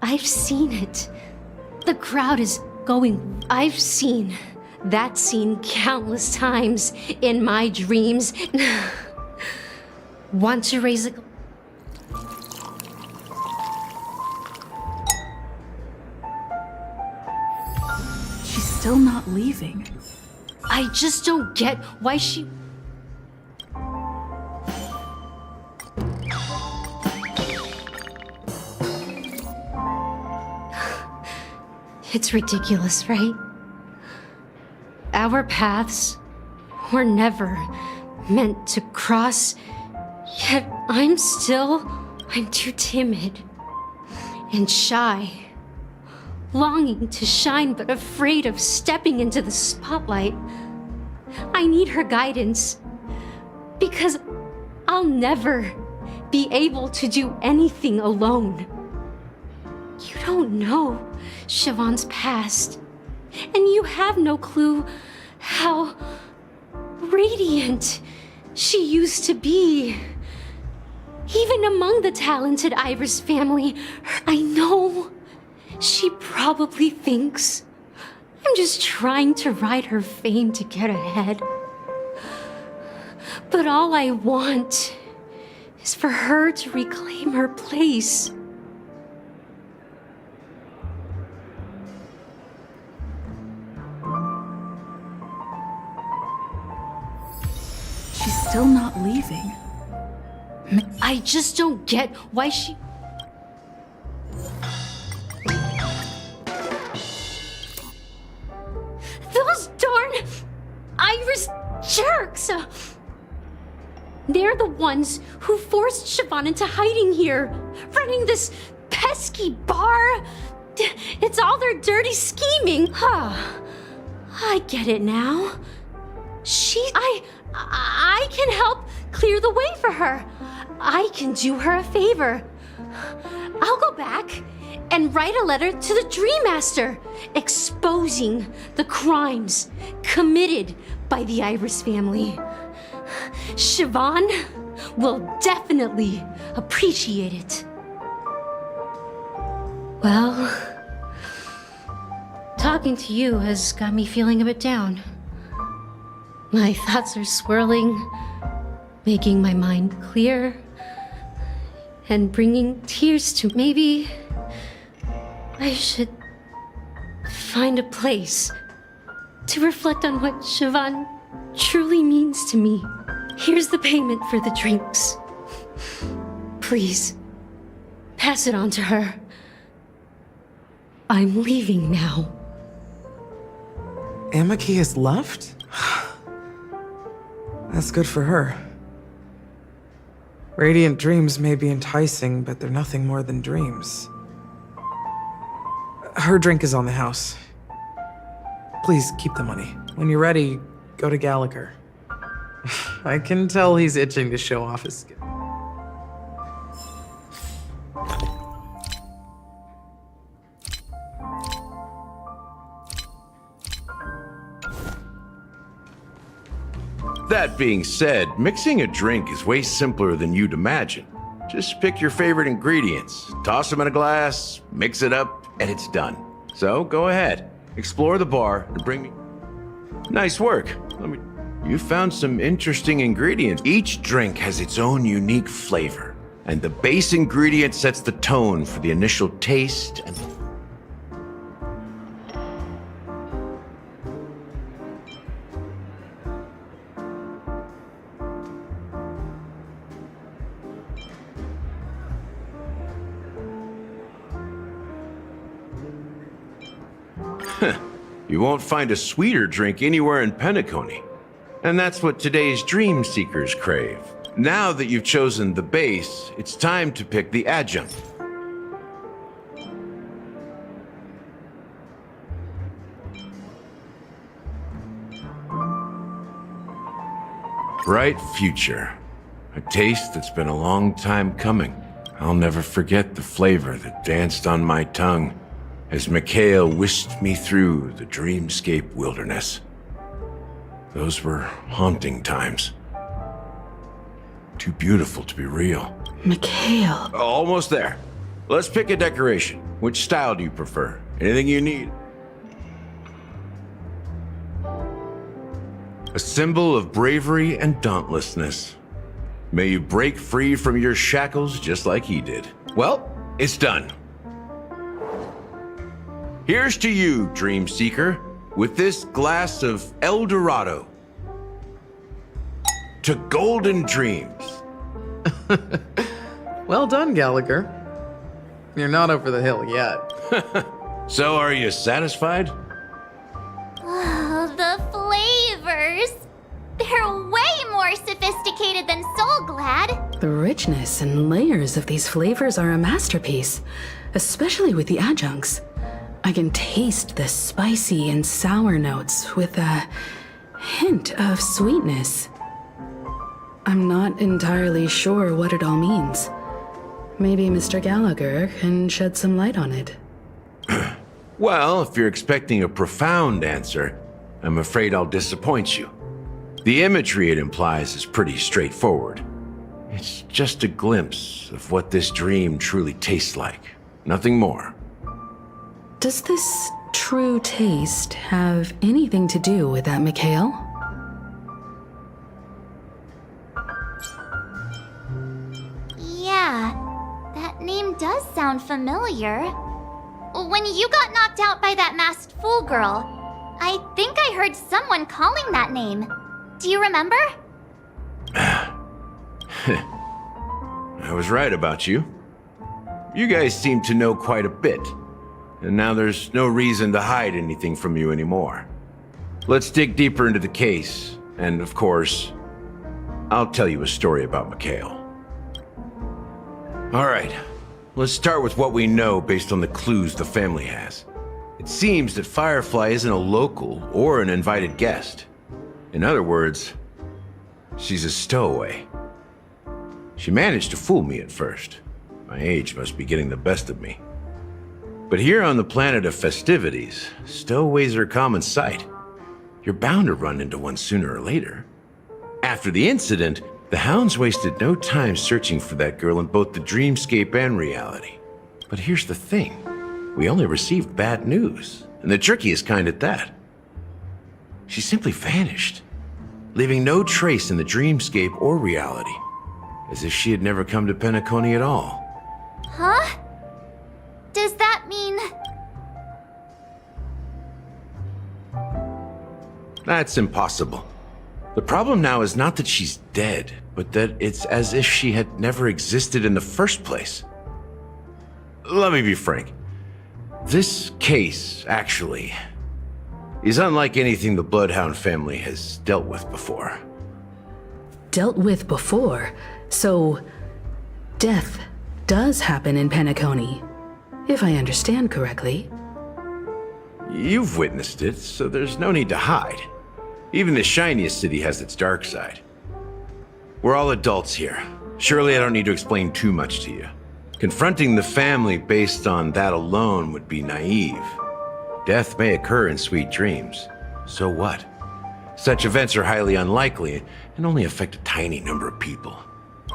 I've seen it. The crowd is going. I've seen that scene countless times in my dreams. Want to raise a... She's still not leaving. I just don't get why she... It's ridiculous, right? Our paths were never meant to cross, yet I'm too timid and shy, longing to shine but afraid of stepping into the spotlight. I need her guidance, because I'll never be able to do anything alone. You don't know Siobhan's past, and you have no clue how radiant she used to be. Even among the talented Iris family, I know she probably thinks I'm just trying to ride her fame to get ahead. But all I want is for her to reclaim her place. She's still not leaving. I just don't get why she... Those darn Iris jerks! They're the ones who forced Siobhan into hiding here, running this pesky bar. It's all their dirty scheming. I get it now. I can help clear the way for her. I can do her a favor. I'll go back and write a letter to the Dream Master, exposing the crimes committed by the Iris family. Siobhan will definitely appreciate it. Well, talking to you has got me feeling a bit down. My thoughts are swirling, making my mind clear, and bringing tears to... Maybe I should find a place to reflect on what Siobhan truly means to me. Here's the payment for the drinks. Please, pass it on to her. I'm leaving now. Amaki has left? That's good for her. Radiant dreams may be enticing, but they're nothing more than dreams. Her drink is on the house. Please keep the money. When you're ready, go to Gallagher. I can tell he's itching to show off his skill. That being said, mixing a drink is way simpler than you'd imagine. Just pick your favorite ingredients, toss them in a glass, mix it up, and it's done. So go ahead, explore the bar, and bring me... Nice work. You found some interesting ingredients. Each drink has its own unique flavor, and the base ingredient sets the tone for the initial taste and... You won't find a sweeter drink anywhere in Penacony. And that's what today's dream seekers crave. Now that you've chosen the base, it's time to pick the adjunct. Bright future. A taste that's been a long time coming. I'll never forget the flavor that danced on my tongue as Mikhail whisked me through the dreamscape wilderness. Those were haunting times. Too beautiful to be real. Mikhail. Almost there. Let's pick a decoration. Which style do you prefer? Anything you need? A symbol of bravery and dauntlessness. May you break free from your shackles just like he did. Well, it's done. Here's to you, Dream Seeker, with this glass of El Dorado. To golden dreams. Well done, Gallagher. You're not over the hill yet. So, are you satisfied? Oh, the flavors! They're way more sophisticated than Soul Glad. The richness and layers of these flavors are a masterpiece, especially with the adjuncts. I can taste the spicy and sour notes with a hint of sweetness. I'm not entirely sure what it all means. Maybe Mr. Gallagher can shed some light on it. Well, if you're expecting a profound answer, I'm afraid I'll disappoint you. The imagery it implies is pretty straightforward. It's just a glimpse of what this dream truly tastes like. Nothing more. Does this true taste have anything to do with that Mikhail? Yeah, that name does sound familiar. When you got knocked out by that masked fool girl, I think I heard someone calling that name. Do you remember? I was right about you. You guys seem to know quite a bit. And now there's no reason to hide anything from you anymore. Let's dig deeper into the case. And of course, I'll tell you a story about Mikhail. All right, let's start with what we know based on the clues the family has. It seems that Firefly isn't a local or an invited guest. In other words, she's a stowaway. She managed to fool me at first. My age must be getting the best of me. But here on the planet of festivities, stowaways are a common sight. You're bound to run into one sooner or later. After the incident, the hounds wasted no time searching for that girl in both the dreamscape and reality. But here's the thing. We only received bad news, and the trickiest kind at that. She simply vanished, leaving no trace in the dreamscape or reality, as if she had never come to Penacony at all. Huh? Does that mean... That's impossible. The problem now is not that she's dead, but that it's as if she had never existed in the first place. Let me be frank. This case, actually, is unlike anything the Bloodhound family has dealt with before. Dealt with before? So, death does happen in Penacony, if I understand correctly. You've witnessed it, so there's no need to hide. Even the shiniest city has its dark side. We're all adults here. Surely I don't need to explain too much to you. Confronting the family based on that alone would be naive. Death may occur in sweet dreams. So what? Such events are highly unlikely and only affect a tiny number of people.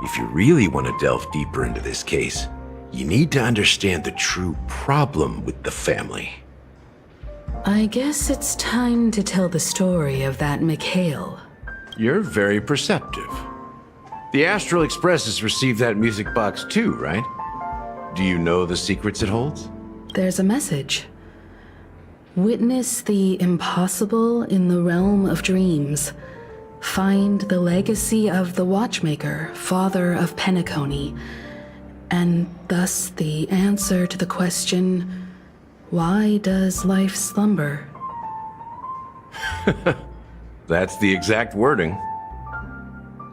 If you really want to delve deeper into this case, you need to understand the true problem with the family. I guess it's time to tell the story of that Mikhail. You're very perceptive. The Astral Express has received that music box too, right? Do you know the secrets it holds? There's a message. Witness the impossible in the realm of dreams. Find the legacy of the Watchmaker, father of Penacony, and thus the answer to the question, Why does life slumber? That's the exact wording.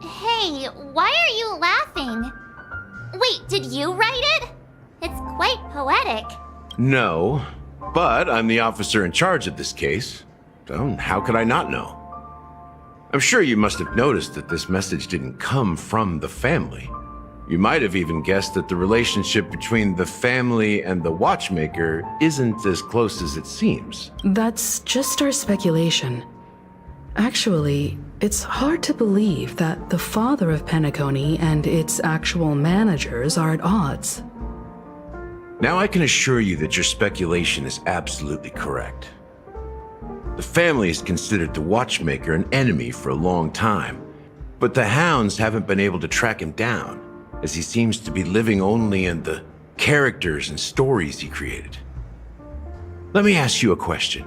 Hey, why are you laughing? Wait, did you write it? It's quite poetic. No, but I'm the officer in charge of this case, so how could I not know? I'm sure you must have noticed that this message didn't come from the family. You might have even guessed that the relationship between the family and the watchmaker isn't as close as it seems. That's just our speculation. Actually, it's hard to believe that the father of Penacony and its actual managers are at odds. Now I can assure you that your speculation is absolutely correct. The family has considered the watchmaker an enemy for a long time, but the hounds haven't been able to track him down, as he seems to be living only in the characters and stories he created. Let me ask you a question.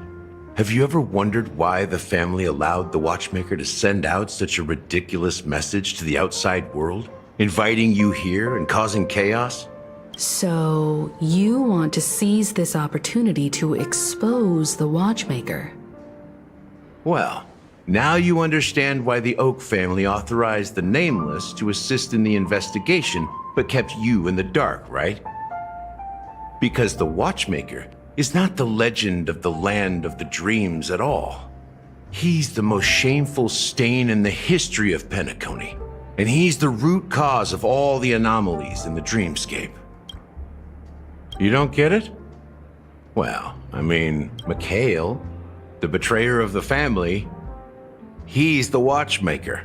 Have you ever wondered why the family allowed the watchmaker to send out such a ridiculous message to the outside world, inviting you here and causing chaos? So, you want to seize this opportunity to expose the watchmaker? Well, now you understand why the Oak family authorized the Nameless to assist in the investigation, but kept you in the dark, right? Because the Watchmaker is not the legend of the Land of the Dreams at all. He's the most shameful stain in the history of Penacony, and he's the root cause of all the anomalies in the dreamscape. You don't get it? Well, I mean, Mikhail, the betrayer of the family, he's the watchmaker.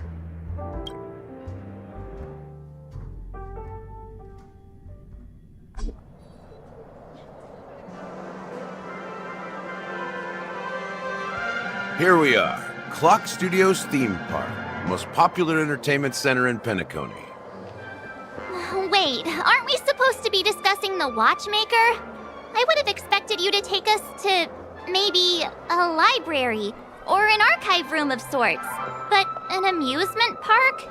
Here we are, Clock Studios Theme Park, the most popular entertainment center in Penacony. Wait, aren't we supposed to be discussing the watchmaker? I would have expected you to take us to maybe a library or an archive room of sorts. But an amusement park?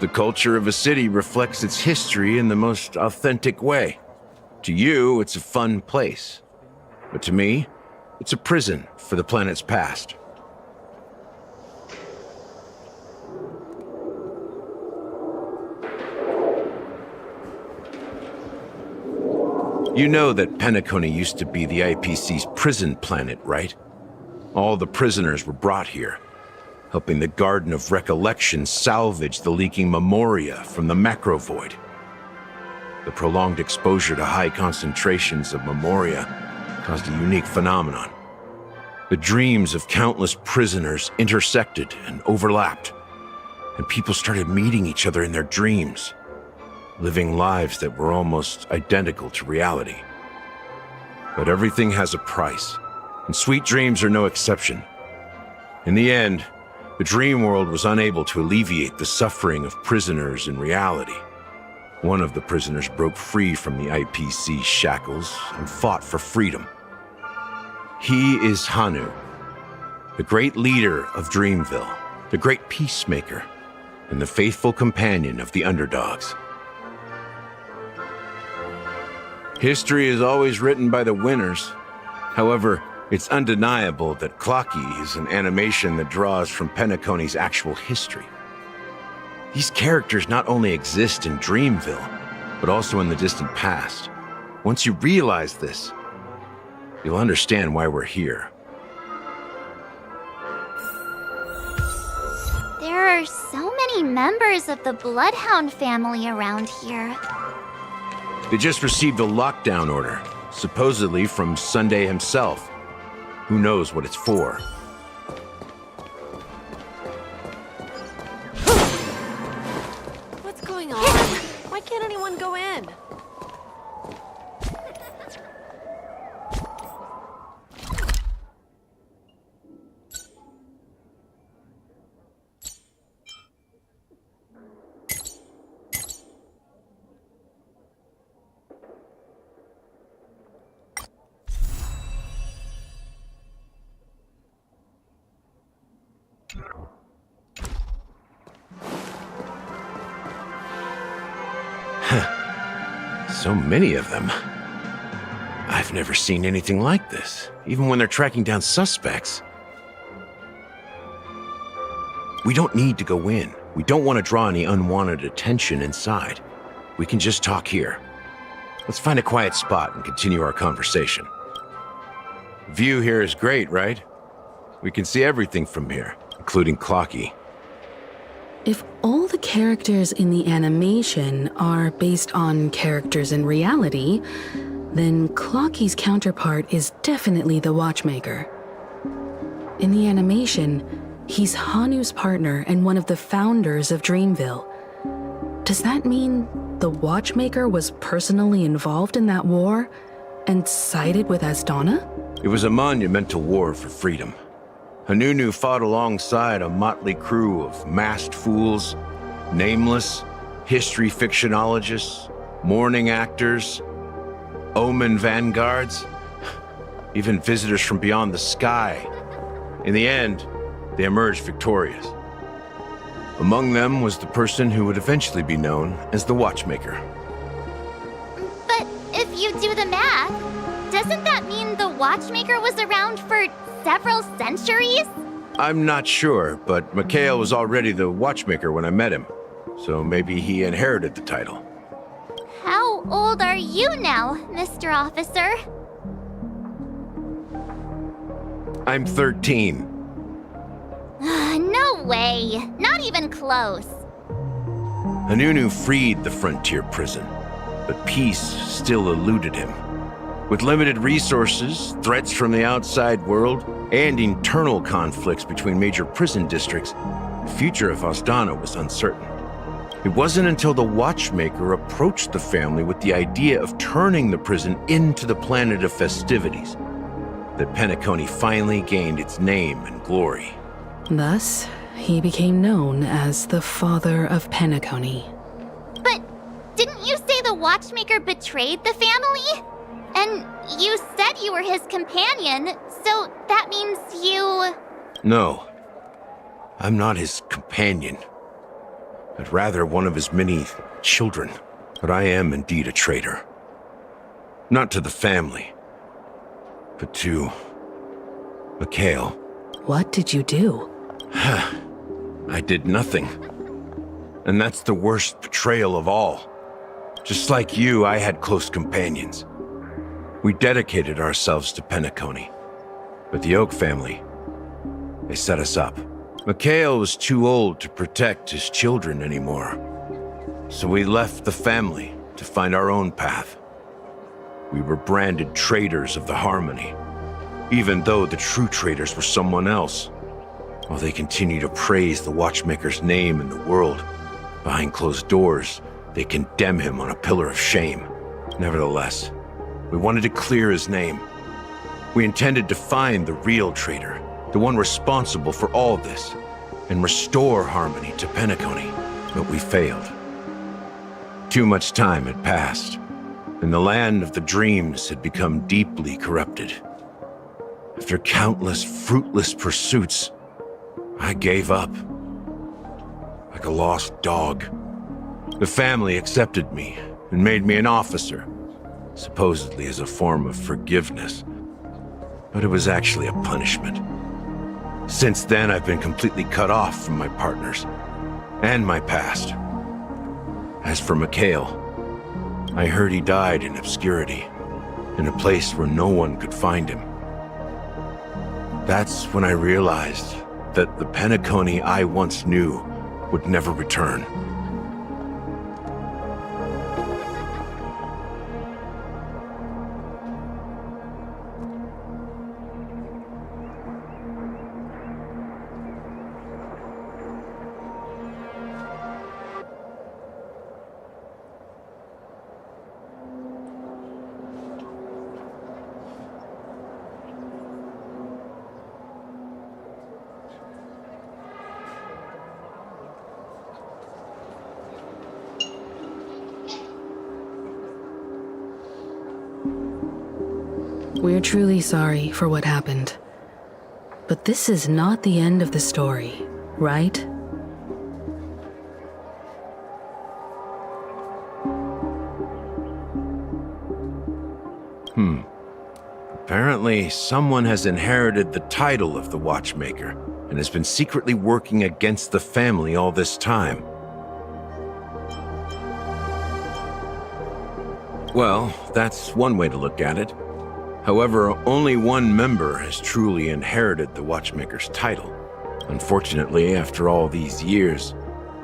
The culture of a city reflects its history in the most authentic way. To you, it's a fun place. But to me, it's a prison for the planet's past. You know that Penacony used to be the IPC's prison planet, right? All the prisoners were brought here, helping the Garden of Recollection salvage the leaking memoria from the macrovoid. The prolonged exposure to high concentrations of memoria caused a unique phenomenon. The dreams of countless prisoners intersected and overlapped, and people started meeting each other in their dreams, living lives that were almost identical to reality. But everything has a price, and sweet dreams are no exception. In the end, the dream world was unable to alleviate the suffering of prisoners in reality. One of the prisoners broke free from the IPC shackles and fought for freedom. He is Hanu, the great leader of Dreamville, the great peacemaker, and the faithful companion of the underdogs. History is always written by the winners. However, it's undeniable that Clocky is an animation that draws from Penacony's actual history. These characters not only exist in Dreamville, but also in the distant past. Once you realize this, you'll understand why we're here. There are so many members of the Bloodhound family around here. They just received a lockdown order, supposedly from Sunday himself. Who knows what it's for? What's going on? Why can't anyone go in? So many of them. I've never seen anything like this, even when they're tracking down suspects. We don't need to go in. We don't want to draw any unwanted attention inside. We can just talk here. Let's find a quiet spot and continue our conversation. View here is great, right? We can see everything from here, including Clocky. If all the characters in the animation are based on characters in reality, then Clocky's counterpart is definitely the Watchmaker. In the animation, he's Hanu's partner and one of the founders of Dreamville. Does that mean the Watchmaker was personally involved in that war and sided with Asdana? It was a monumental war for freedom. Hanunu fought alongside a motley crew of masked fools, nameless, history fictionologists, mourning actors, omen vanguards, even visitors from beyond the sky. In the end, they emerged victorious. Among them was the person who would eventually be known as the Watchmaker. But if you do the math, doesn't that mean the Watchmaker was around for several centuries? I'm not sure, but Mikhail was already the Watchmaker when I met him, so maybe he inherited the title. How old are you now, Mr. Officer? I'm 13. No way. Not even close. Hanunu freed the frontier prison, but peace still eluded him. With limited resources, threats from the outside world, and internal conflicts between major prison districts, the future of Asdana was uncertain. It wasn't until the Watchmaker approached the family with the idea of turning the prison into the planet of festivities that Penacony finally gained its name and glory. Thus, he became known as the Father of Penacony. But didn't you say the Watchmaker betrayed the family? And you said you were his companion, so that means you... No, I'm not his companion, but rather one of his many children. But I am indeed a traitor. Not to the family, but to Mikhail. What did you do? I did nothing. And that's the worst betrayal of all. Just like you, I had close companions. We dedicated ourselves to Penacony. But the Oak family, they set us up. Mikhail was too old to protect his children anymore. So we left the family to find our own path. We were branded traitors of the Harmony, even though the true traitors were someone else. While they continue to praise the Watchmaker's name in the world, behind closed doors, they condemn him on a pillar of shame. Nevertheless, we wanted to clear his name. We intended to find the real traitor, the one responsible for all this, and restore harmony to Penacony, but we failed. Too much time had passed, and the land of the dreams had become deeply corrupted. After countless fruitless pursuits, I gave up. Like a lost dog. The family accepted me and made me an officer, supposedly as a form of forgiveness. But it was actually a punishment. Since then, I've been completely cut off from my partners and my past. As for Mikhail, I heard he died in obscurity, in a place where no one could find him. That's when I realized that the Penacony I once knew would never return. We're truly sorry for what happened. But this is not the end of the story, right? Apparently, someone has inherited the title of the Watchmaker and has been secretly working against the family all this time. Well, that's one way to look at it. However, only one member has truly inherited the Watchmaker's title. Unfortunately, after all these years,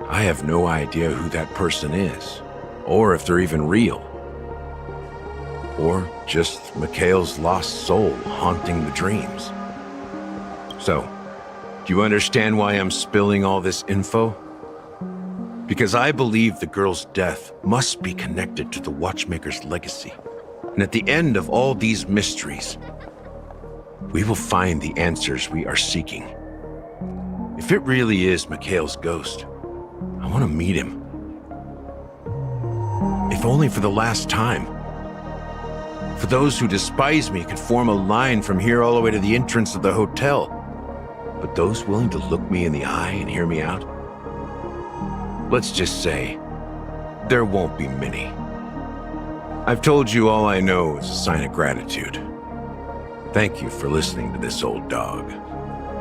I have no idea who that person is, or if they're even real. Or just Mikhail's lost soul haunting the dreams. So, do you understand why I'm spilling all this info? Because I believe the girl's death must be connected to the Watchmaker's legacy. And at the end of all these mysteries, we will find the answers we are seeking. If it really is Mikhail's ghost, I want to meet him. If only for the last time. For those who despise me could form a line from here all the way to the entrance of the hotel. But those willing to look me in the eye and hear me out? Let's just say, there won't be many. I've told you all I know is a sign of gratitude. Thank you for listening to this old dog.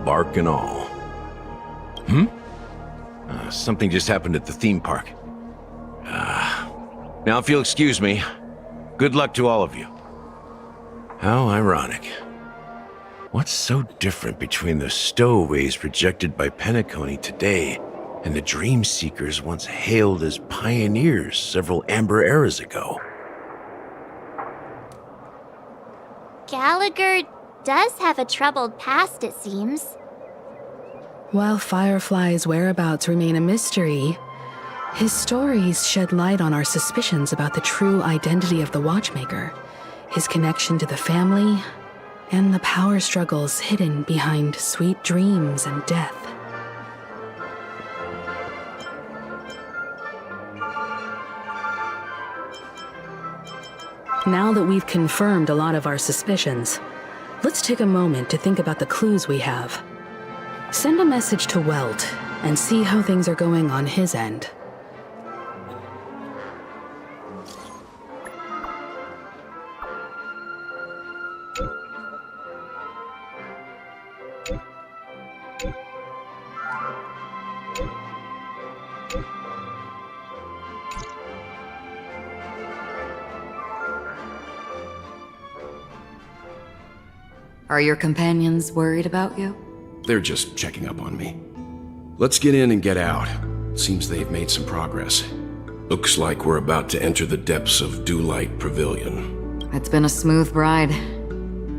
Bark and all. Something just happened at the theme park. Now if you'll excuse me, good luck to all of you. How ironic. What's so different between the stowaways rejected by Penacony today and the dream seekers once hailed as pioneers several amber eras ago? Gallagher does have a troubled past, it seems. While Firefly's whereabouts remain a mystery, his stories shed light on our suspicions about the true identity of the Watchmaker, his connection to the family, and the power struggles hidden behind sweet dreams and death. Now that we've confirmed a lot of our suspicions, let's take a moment to think about the clues we have. Send a message to Welt and see how things are going on his end. Are your companions worried about you? They're just checking up on me. Let's get in and get out. Seems they've made some progress. Looks like we're about to enter the depths of Dewlight Pavilion. It's been a smooth ride.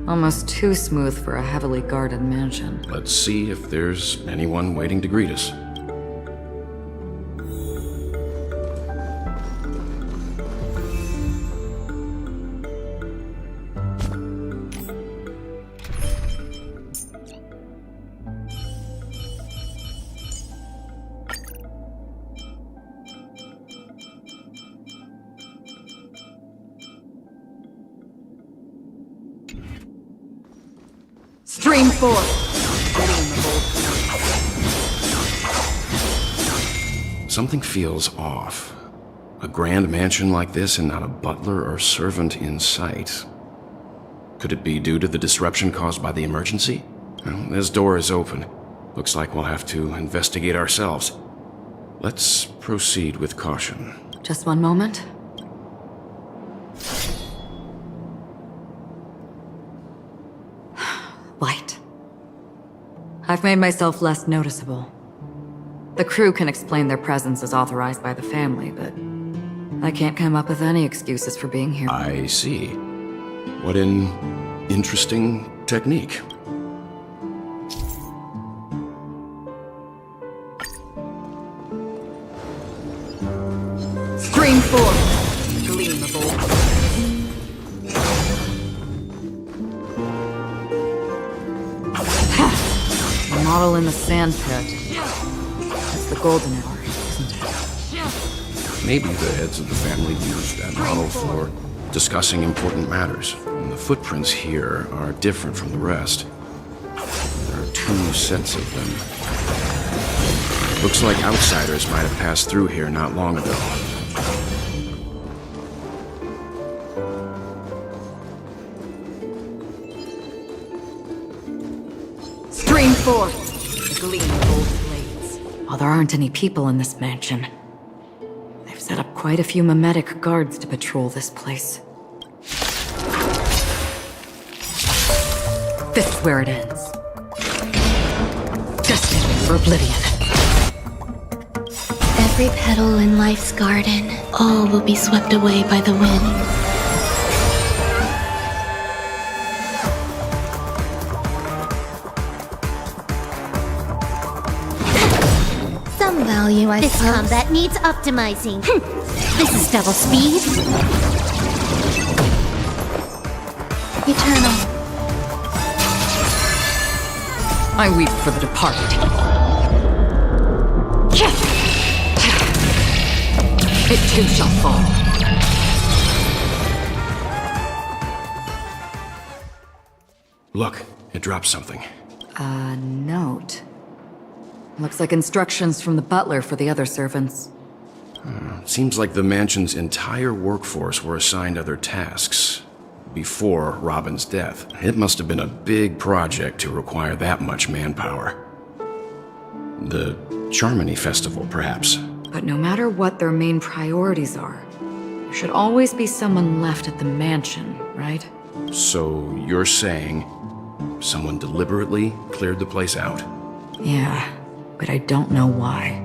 Almost too smooth for a heavily guarded mansion. Let's see if there's anyone waiting to greet us. Stream forth! Something feels off. A grand mansion like this and not a butler or servant in sight. Could it be due to the disruption caused by the emergency? Well, this door is open. Looks like we'll have to investigate ourselves. Let's proceed with caution. Just one moment. I've made myself less noticeable. The crew can explain their presence as authorized by the family, but I can't come up with any excuses for being here. I see. What an interesting technique. Scream forth, gleam of old. A model in the sand pit. That's the golden hour, isn't it? Maybe the heads of the family used that model for discussing important matters. And the footprints here are different from the rest. There are 2 sets of them. Looks like outsiders might have passed through here not long ago. Stream forth, the gleam of old blades. While there aren't any people in this mansion, they've set up quite a few mimetic guards to patrol this place. This is where it ends. Destined for oblivion. Every petal in life's garden, all will be swept away by the wind. Some value, I This suppose. combat needs optimizing. This is double speed. Eternal. I weep for the departed. It too shall fall. Look, it dropped something. A note. Looks like instructions from the butler for the other servants. Seems like the mansion's entire workforce were assigned other tasks before Robin's death. It must have been a big project to require that much manpower. The Charmony Festival, perhaps. But no matter what their main priorities are, there should always be someone left at the mansion, right? So you're saying someone deliberately cleared the place out? Yeah, but I don't know why.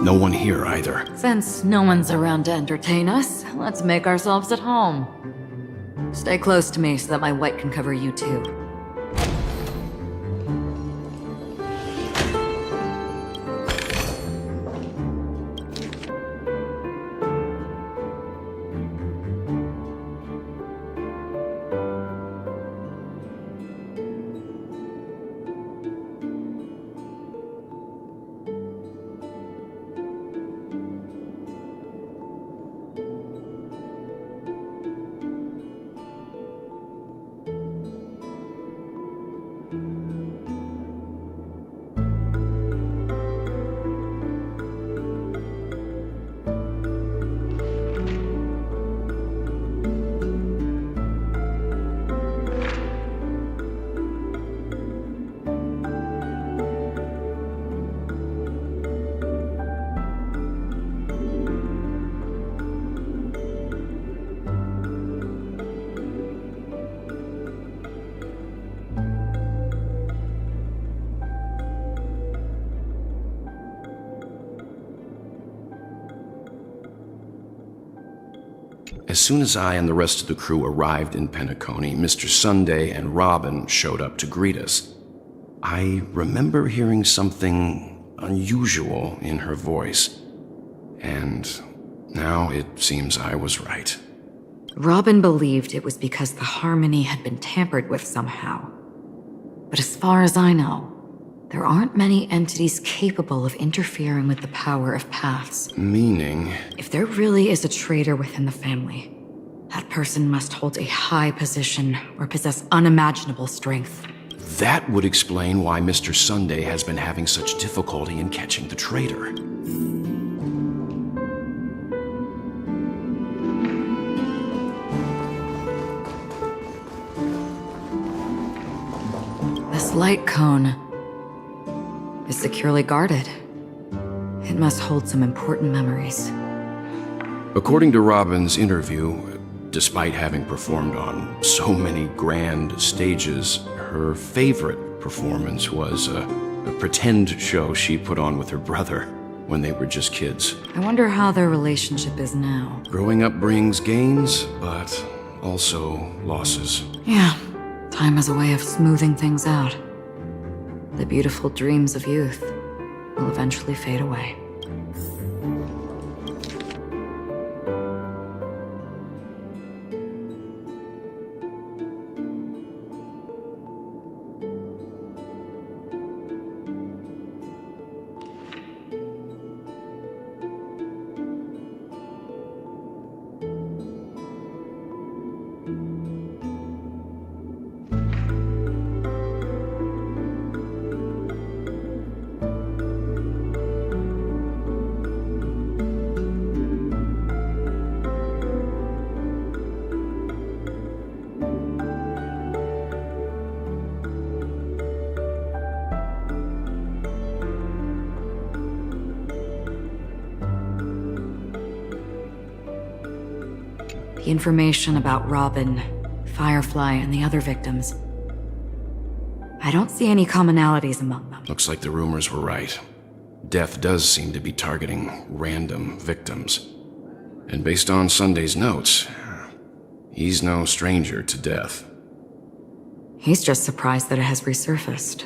No one here either. Since no one's around to entertain us, let's make ourselves at home. Stay close to me so that my white can cover you too. As soon as I and the rest of the crew arrived in Penacony, Mr. Sunday and Robin showed up to greet us. I remember hearing something unusual in her voice, and now it seems I was right. Robin believed it was because the harmony had been tampered with somehow. But as far as I know, there aren't many entities capable of interfering with the power of paths. Meaning? If there really is a traitor within the family, that person must hold a high position or possess unimaginable strength. That would explain why Mr. Sunday has been having such difficulty in catching the traitor. This light cone is securely guarded. It must hold some important memories. According to Robin's interview, despite having performed on so many grand stages, her favorite performance was a pretend show she put on with her brother when they were just kids. I wonder how their relationship is now. Growing up brings gains, but also losses. Yeah, time has a way of smoothing things out. The beautiful dreams of youth will eventually fade away. The information about Robin, Firefly, and the other victims. I don't see any commonalities among them. Looks like the rumors were right. Death does seem to be targeting random victims. And based on Sunday's notes, he's no stranger to death. He's just surprised that it has resurfaced.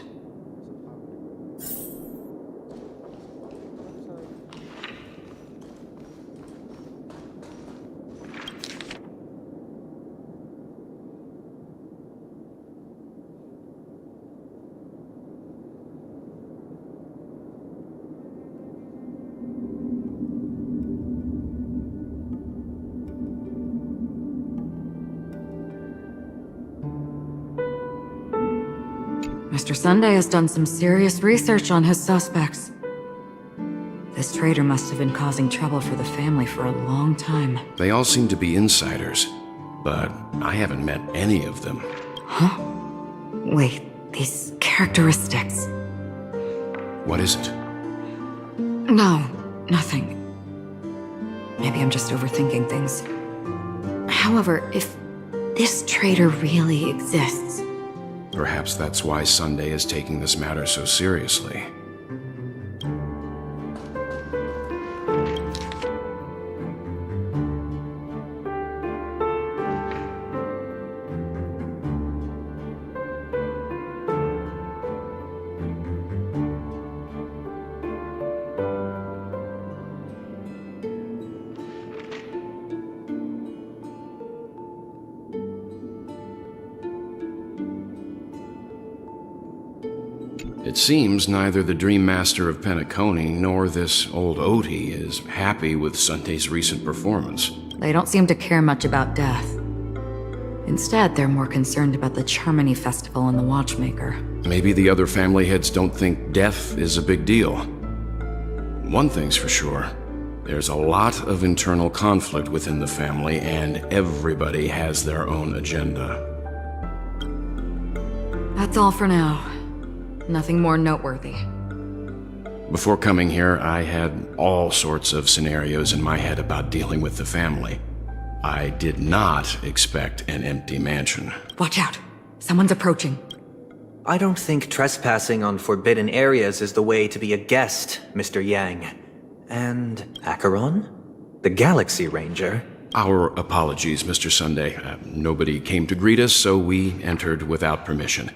Mr. Sunday has done some serious research on his suspects. This traitor must have been causing trouble for the family for a long time. They all seem to be insiders, but I haven't met any of them. Huh? Wait, these characteristics. What is it? No, nothing. Maybe I'm just overthinking things. However, if this traitor really exists, perhaps that's why Sunday is taking this matter so seriously. It seems neither the Dream Master of Penacony nor this old Odie is happy with Sunday's recent performance. they don't seem to care much about death. Instead, they're more concerned about the Charmony Festival and the Watchmaker. Maybe the other family heads don't think death is a big deal. One thing's for sure. There's a lot of internal conflict within the family, and everybody has their own agenda. That's all for now. Nothing more noteworthy. Before coming here, I had all sorts of scenarios in my head about dealing with the family. I did not expect an empty mansion. Watch out! Someone's approaching. I don't think trespassing on forbidden areas is the way to be a guest, Mr. Yang. And Acheron? The Galaxy Ranger? Our apologies, Mr. Sunday. Nobody came to greet us, so we entered without permission.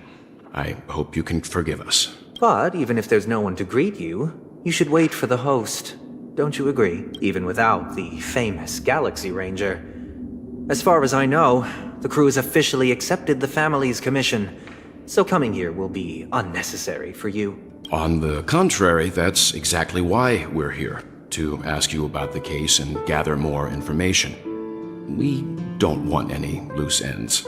I hope you can forgive us. But even if there's no one to greet you, you should wait for the host. Don't you agree? Even without the famous Galaxy Ranger. As far as I know, the crew has officially accepted the family's commission, so coming here will be unnecessary for you. On the contrary, that's exactly why we're here, to ask you about the case and gather more information. We don't want any loose ends.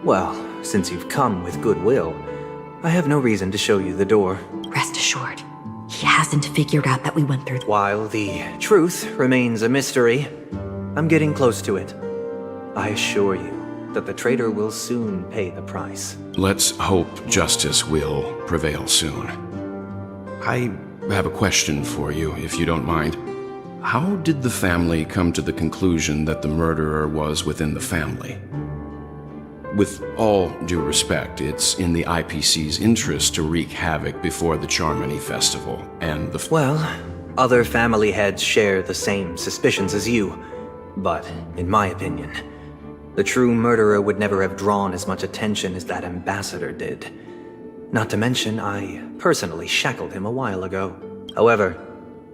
Well, since you've come with goodwill, I have no reason to show you the door. Rest assured, he hasn't figured out that we went through. While the truth remains a mystery, I'm getting close to it. I assure you that the traitor will soon pay the price. Let's hope justice will prevail soon. I have a question for you, if you don't mind. How did the family come to the conclusion that the murderer was within the family? With all due respect, it's in the IPC's interest to wreak havoc before the Charmony Festival, and the... Well, other family heads share the same suspicions as you, but in my opinion, the true murderer would never have drawn as much attention as that ambassador did. Not to mention, I personally shackled him a while ago. However,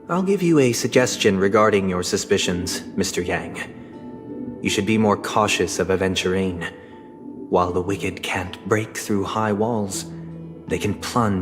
I'll give you a suggestion regarding your suspicions, Mr. Yang. You should be more cautious of Aventurine. While the wicked can't break through high walls, they can plunge